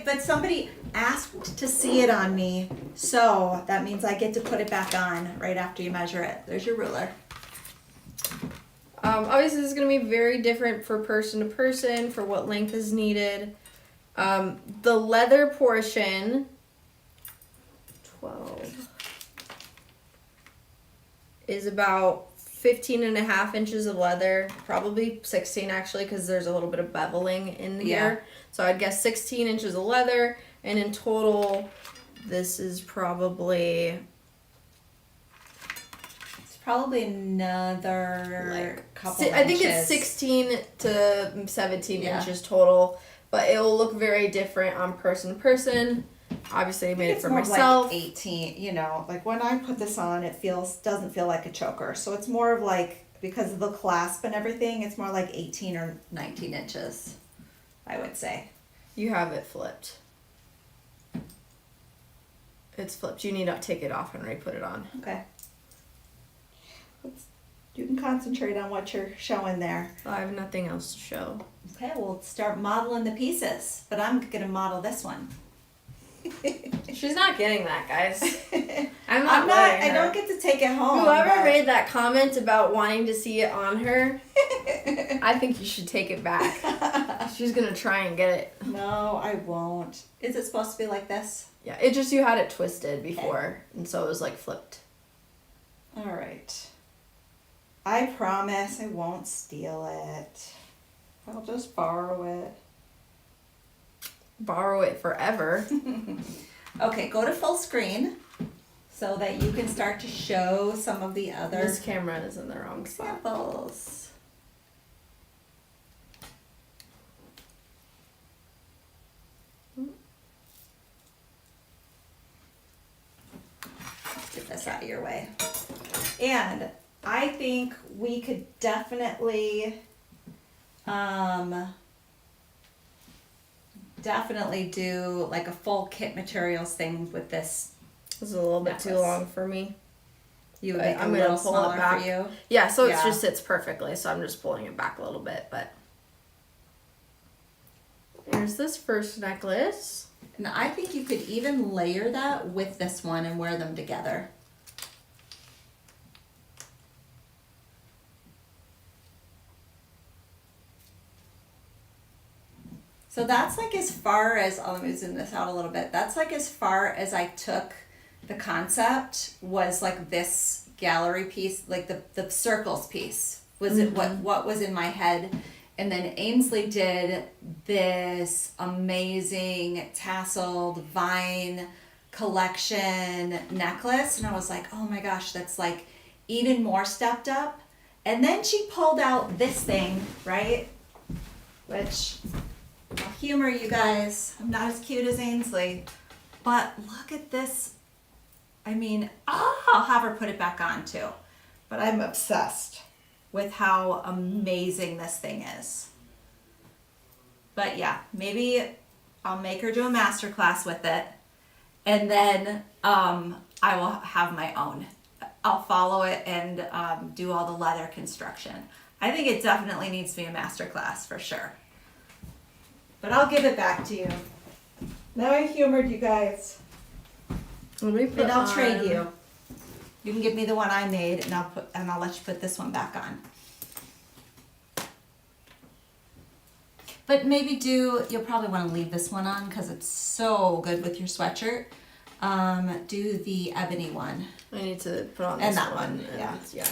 But somebody asked to see it on me, so that means I get to put it back on right after you measure it. There's your ruler. Obviously, this is going to be very different for person to person for what length is needed. The leather portion, 12, is about 15 and a half inches of leather, probably 16 actually, because there's a little bit of beveling in here. So I'd guess 16 inches of leather, and in total, this is probably... It's probably another couple inches. I think it's 16 to 17 inches total, but it will look very different on person to person. Obviously, I made it for myself. Like 18, you know, like when I put this on, it doesn't feel like a choker. So it's more of like, because of the clasp and everything, it's more like 18 or 19 inches, I would say. You have it flipped. It's flipped. You need to take it off and re-put it on. Okay. You can concentrate on what you're showing there. I have nothing else to show. Okay, we'll start modeling the pieces, but I'm going to model this one. She's not getting that, guys. I'm not. I don't get to take it home. Whoever made that comment about wanting to see it on her, I think you should take it back. She's gonna try and get it. No, I won't. Is it supposed to be like this? Yeah, it just, you had it twisted before, and so it was like flipped. All right. I promise I won't steal it. I'll just borrow it. Borrow it forever. Okay, go to full screen so that you can start to show some of the other This camera is in the wrong spot. examples. Let's get this out of your way. And I think we could definitely definitely do like a full kit materials thing with this. This is a little bit too necklace. long for me. You would But make I'm a gonna little pull smaller it back. for you. Yeah, so it Yeah. just sits perfectly. So I'm just pulling it back a little bit. But here's this first necklace. And I think you could even layer that with this one and wear them together. So that's like as far as, oh, let me zoom this out a little bit. That's like as far as I took the concept, was like this gallery piece, like the circles piece was it what was in my head. And then Ainsley did this amazing tasseled vine collection necklace. And I was like, oh my gosh, that's like even more stepped up. And then she pulled out this thing, right? Which, I'll humor you guys, I'm not as cute as Ainsley. But look at this. I mean, I'll have her put it back on too. But I'm obsessed with how amazing this thing is. But yeah, maybe I'll make her do a master class with it, and then I will have my own. I'll follow it and do all the leather construction. I think it definitely needs to be a master class for sure. But I'll give it back to you. Now I humored you guys. And I'll trade you. You can give me the one I made, and I'll let you put this one back on. But maybe you'll probably want to leave this one on because it's so good with your sweatshirt. Do the ebony one. I need to put on And this that one, yeah. Yeah.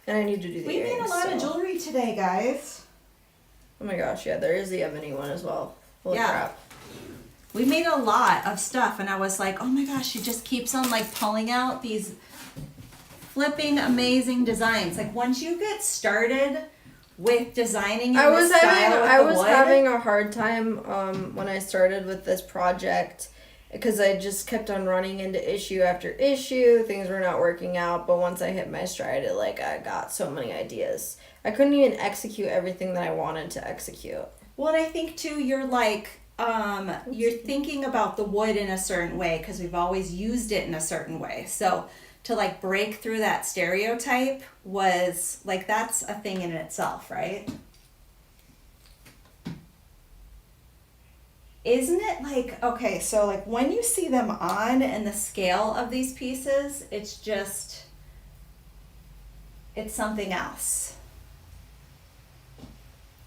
And I need to do the We made a earrings, lot of so- jewelry today, guys. Oh my gosh, yeah, there is the ebony one as well. Holy Yeah. crap. We made a lot of stuff, and I was like, oh my gosh, she just keeps on like pulling out these flipping amazing designs. Like once you get started with designing in this style with I the was wood, having a hard time when I started with this project because I just kept on running into issue after issue. Things were not working out, but once I hit my stride, I got so many ideas. I couldn't even execute everything that I wanted to execute. Well, and I think too, you're like, you're thinking about the wood in a certain way because we've always used it in a certain way. So to like break through that stereotype was like, that's a thing in itself, right? Isn't it like, okay, so like when you see them on and the scale of these pieces, it's something else.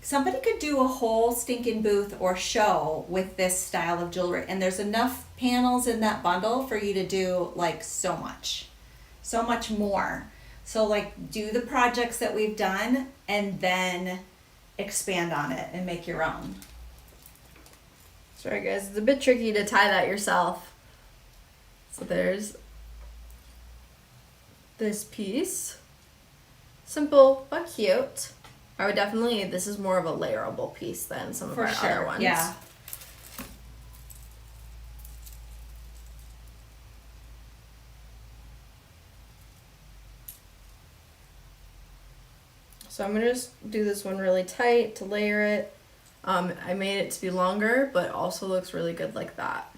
Somebody could do a whole stinking booth or show with this style of jewelry, and there's enough panels in that bundle for you to do like so much more. So like do the projects that we've done and then expand on it and make your own. Sorry guys, it's a bit tricky to tie that yourself. So there's this piece. Simple but cute. I would definitely, this is more of a layerable piece than some of our other ones. Yeah. So I'm going to just do this one really tight to layer it. I made it to be longer, but also looks really good like that.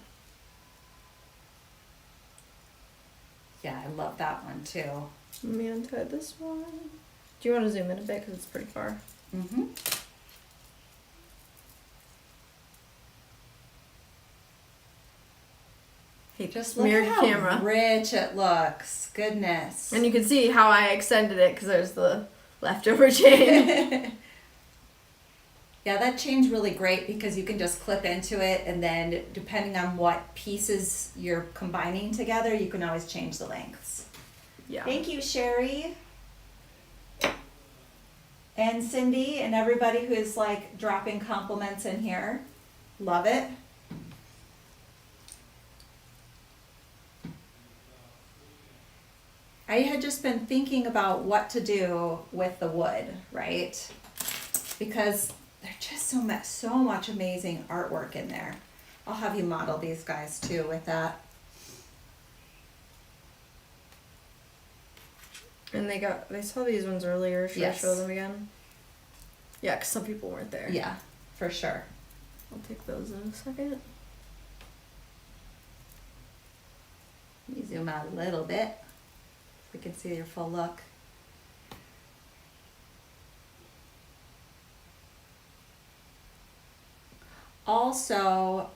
Yeah, I love that one too. Let me untie this one. Do you want to zoom in a bit because it's pretty far? Mm-hmm. Hey, Just look mirror at how camera. rich it looks. Goodness. And you can see how I extended it because there's the leftover chain. Yeah, that chain's really great because you can just clip into it, and then depending on what pieces you're combining together, you can always change the lengths. Yeah. Thank you, Sherry. And Cindy and everybody who's like dropping compliments in here. Love it. I had just been thinking about what to do with the wood, right? Because there's just so much amazing artwork in there. I'll have you model these guys too with that. And they saw these ones earlier. Should Yes. I show them again? Yeah, because some people weren't there. Yeah, for sure. I'll take those in a second. Let me zoom out a little bit so we can see your full look. Also,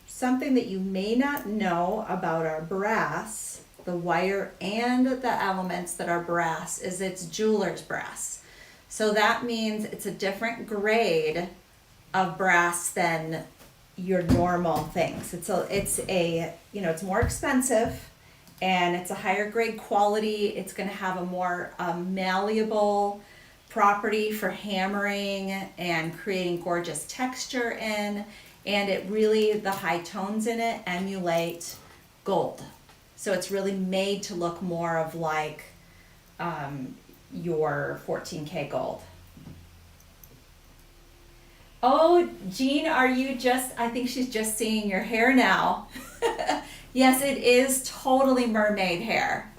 something that you may not know about our brass, the wire and the elements that are brass, is it's jeweler's brass. So that means it's a different grade of brass than your normal things. It's it's more expensive, and it's a higher grade quality. It's going to have a more malleable property for hammering and creating gorgeous texture in, and the high tones in it emulate gold. So it's really made to look more of like your 14K gold. Oh, Jean, I think she's just seeing your hair now. Yes, it is totally mermaid hair.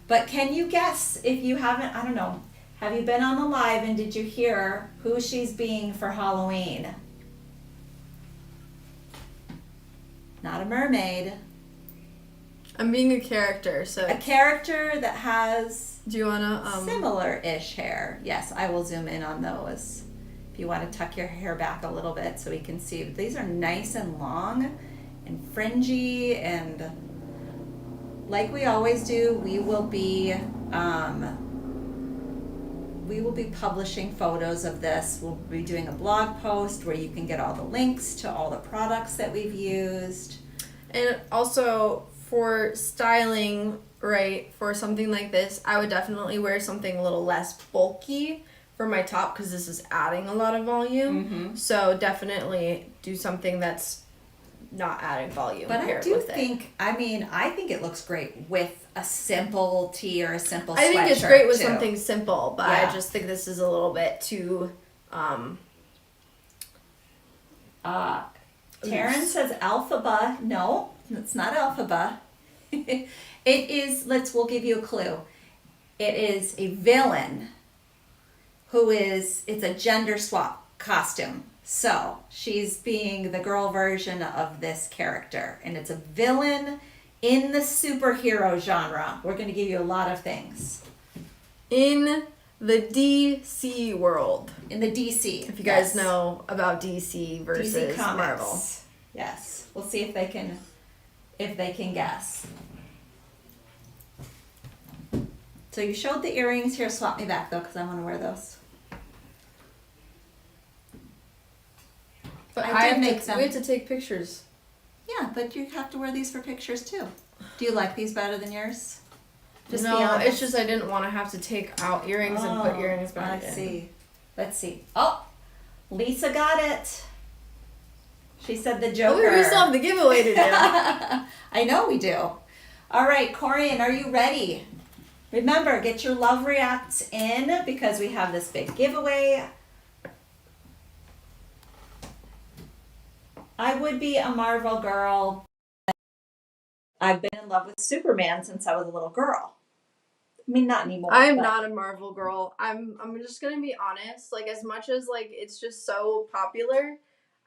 But can you guess, if you haven't, I don't know, have you been on the live and did you hear who she's being for Halloween? Not a mermaid. I'm being a character, so... A character that has... Do you want to... Similar-ish hair. Yes, I will zoom in on those. If you want to tuck your hair back a little bit so we can see. But these are nice and long and fringy, and like we always do, we will be publishing photos of this. We'll be doing a blog post where you can get all the links to all the products that we've used. And also, for styling, right, for something like this, I would definitely wear something a little less bulky for my top, because this is adding a lot of volume. Mm-hmm. So definitely do something that's not adding volume. But I think it looks great with a simple tee or a simple sweatshirt. I think it's great with too. something simple, but Yeah. I just think this is a little bit too Taryn says Alphaba. No, it's not Alphaba. It is, we'll give you a clue. It is a villain it's a gender swap costume. So she's being the girl version of this character, and it's a villain in the superhero genre. We're going to give you a lot of things. in the DC world. In the DC. If you guys know about DC versus DC Comics. Marvel. Yes. We'll see if they can guess. So you showed the earrings. Here, swap me back though, because I want to wear those. But I did make we them. have to take pictures. Yeah, but you have to wear these for pictures too. Do you like these better than yours? Just be no, honest. it's just I didn't want to have to take out earrings and put earrings back in. I see. Let's see. Oh, Lisa got it. She said the Joker. Oh, we still have the giveaway to do. I know we do. All right, Corian, are you ready? Remember, get your love reacts in because we have this big giveaway. I would be a Marvel girl. I've been in love with Superman since I was a little girl. I mean, not anymore. I'm not a Marvel girl. I'm just gonna be honest. Like, as much as like it's just so popular,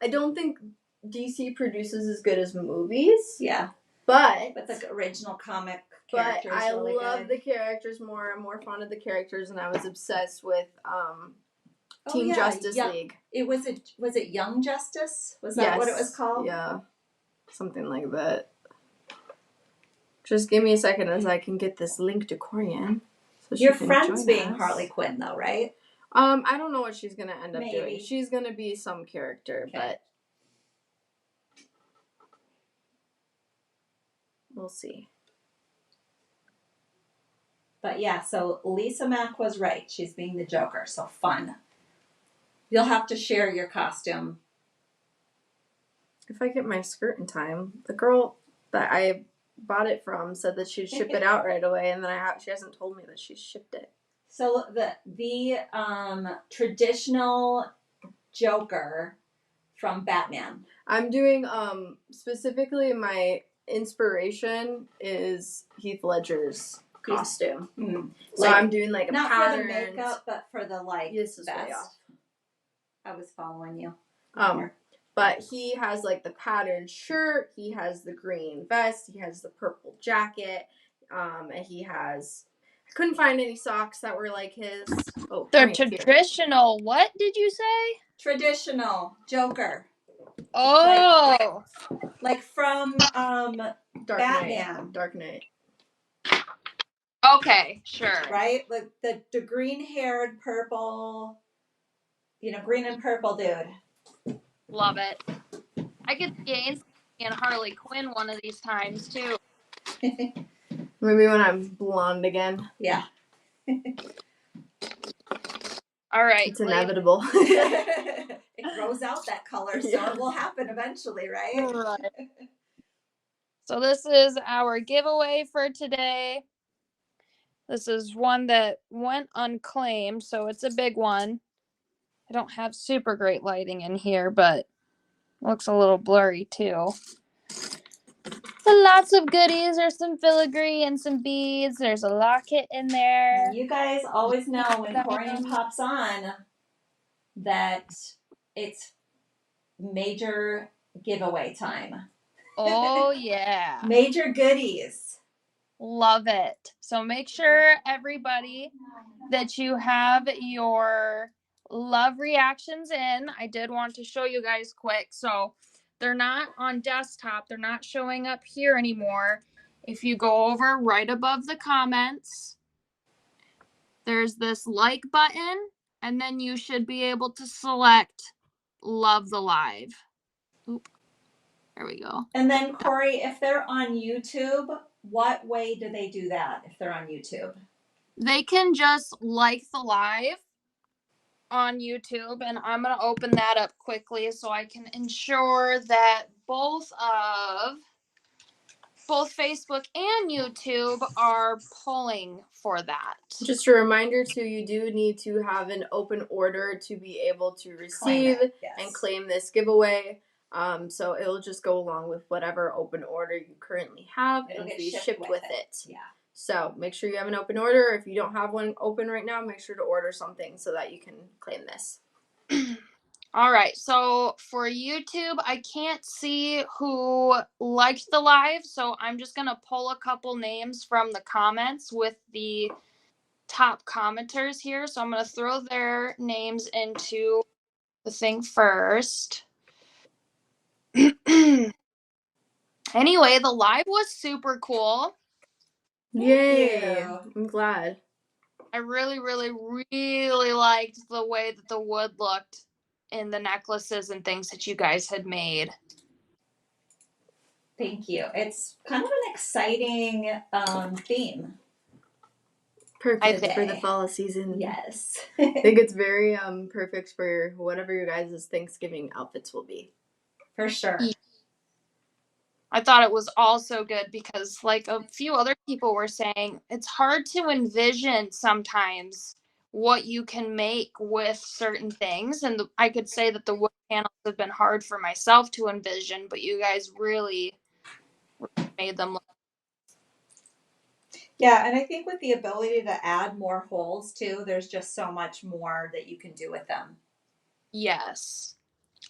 I don't think DC produces as good as movies. Yeah. But the original comic but characters I really love good. the characters more. I'm more fond of the characters, and I was obsessed with Team yeah, Justice yeah. League. Was it Young Justice? Was that what it was called? Yeah. Something like that. Just give me a second as I can get this link to Corian. So Your friend's being Harley Quinn though, right? I don't know what she's gonna end up Maybe. doing. She's gonna be some character, Okay. but we'll see. But yeah, so Lisa Mack was right. She's being the Joker, so fun. You'll have to share your costume. If I get my skirt in time, the girl that I bought it from said that she'd ship it out right away, and then she hasn't told me that she's shipped it. So the traditional Joker from Batman. I'm doing specifically my inspiration is Heath Ledger's costume. Mm-hmm. So I'm doing like a not pattern. Not for the makeup, but for the This is way off. I was following you. But he has like the patterned shirt, he has the green vest, he has the purple jacket, and he has. I couldn't find any socks that were like his. Oh, the traditional. Here. What did you say? Traditional Joker. Oh, like from Dark Batman. Knight. Dark Knight. Okay, sure. Right, like the green-haired purple, green and purple dude. Love it. I could see and Harley Quinn one of these times too. Maybe when I'm blonde again. Yeah. All right. It's inevitable. It grows out that color, so it will happen eventually, right? Right. So this is our giveaway for today. This is one that went unclaimed, so it's a big one. I don't have super great lighting in here, but looks a little blurry too. So lots of goodies. There's some filigree and some beads. There's a locket in there. You guys always know when Corian pops on that it's major giveaway time. Oh, yeah. Major goodies. Love it. So make sure, everybody, that you have your love reactions in. I did want to show you guys quick. So they're not on desktop. They're not showing up here anymore. If you go over right above the comments, there's this like button, and then you should be able to select Love the Live. Oop. There we go. And then, Corey, if they're on YouTube, what way do they do that if they're on YouTube? They can just like the live on YouTube, and I'm going to open that up quickly so I can ensure that both Facebook and YouTube are pulling for that. Just a reminder too, you do need to have an open order to be able to receive and claim this giveaway. So it'll just go along with whatever open order you currently have and be shipped with it. Yeah. So make sure you have an open order. If you don't have one open right now, make sure to order something so that you can claim this. All right, so for YouTube, I can't see who liked the live, so I'm just going to pull a couple names from the comments with the top commenters here. So I'm going to throw their names into the thing first. Anyway, the live was super cool. Yay! I'm glad. I really, really, really liked the way that the wood looked in the necklaces and things that you guys had made. Thank you. It's kind of an exciting theme. Perfect for the fall season. Yes. I think it's very perfect for whatever your guys' Thanksgiving outfits will be. For sure. I thought it was also good because, like a few other people were saying, it's hard to envision sometimes what you can make with certain things. And I could say that the wood panels have been hard for myself to envision, but you guys really made them look. Yeah, and I think with the ability to add more holes too, there's just so much more that you can do with them. Yes.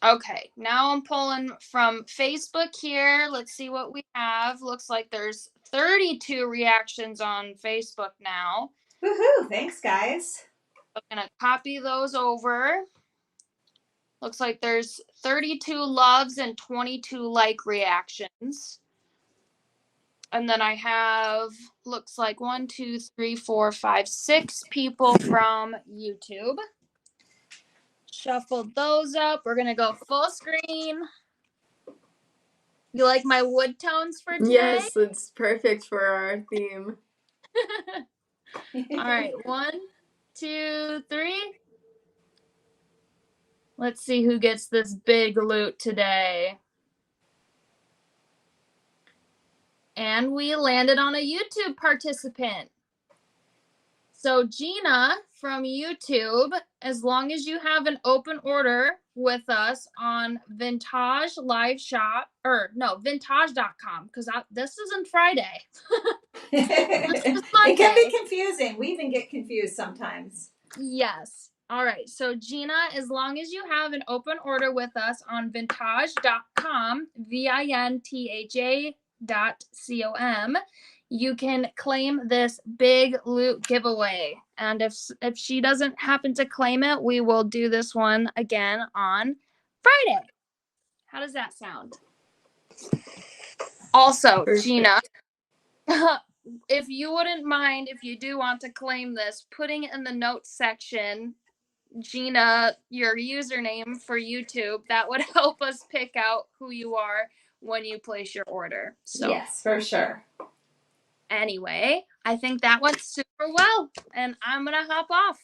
Okay, now I'm pulling from Facebook here. Let's see what we have. Looks like there's 32 reactions on Facebook now. Woohoo! Thanks, guys. I'm going to copy those over. Looks like there's 32 loves and 22 like reactions. And then I have, looks like 1, 2, 3, 4, 5, 6 people from YouTube. Shuffled those up. We're going to go full screen. You like my wood tones for today? Yes, it's perfect for our theme. All right, 1, 2, 3. Let's see who gets this big loot today. And we landed on a YouTube participant. So Gina from YouTube, as long as you have an open order with us on Vintage Live Shop, vintage.com, because this isn't Friday. It can be confusing. We even get confused sometimes. Yes. All right, so Gina, as long as you have an open order with us on vintage.com, vintaj.com, you can claim this big loot giveaway. And if she doesn't happen to claim it, we will do this one again on Friday. How does that sound? Also, Perfect. Gina, if you wouldn't mind, if you do want to claim this, putting it in the notes section, Gina, your username for YouTube, that would help us pick out who you are when you place your order. So Yes, for sure. anyway, I think that went super well, and I'm gonna hop off.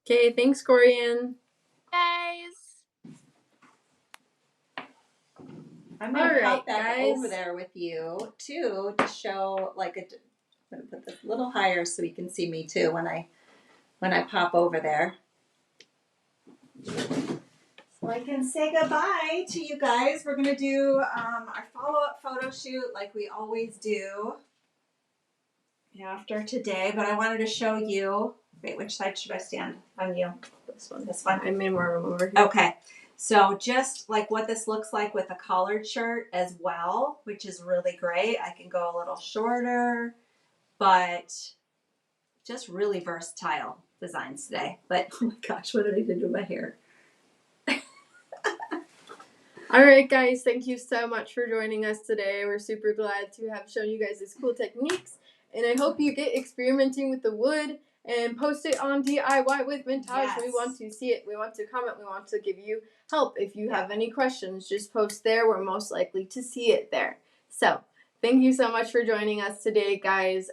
Okay, thanks, Corian. Guys. I'm gonna All pop right, back guys. over there with you too to show I'm gonna put this a little higher so you can see me too when I pop over there. So I can say goodbye to you guys. We're gonna do our follow-up photo shoot like we always do after today, but I wanted to show you. Wait, which side should I stand on you? This one. This one. I made more room over here. Okay. So just like what this looks like with a collared shirt as well, which is really great. I can go a little shorter, but just really versatile designs today. But oh my gosh, what did I do to my hair? All right, guys, thank you so much for joining us today. We're super glad to have shown you guys these cool techniques, and I hope you get experimenting with the wood and post it on DIY with Vintage. Yes. We want to see it. We want to comment. We want to give you help. If you have any questions, just post there. We're most likely to see it there. So thank you so much for joining us today, guys.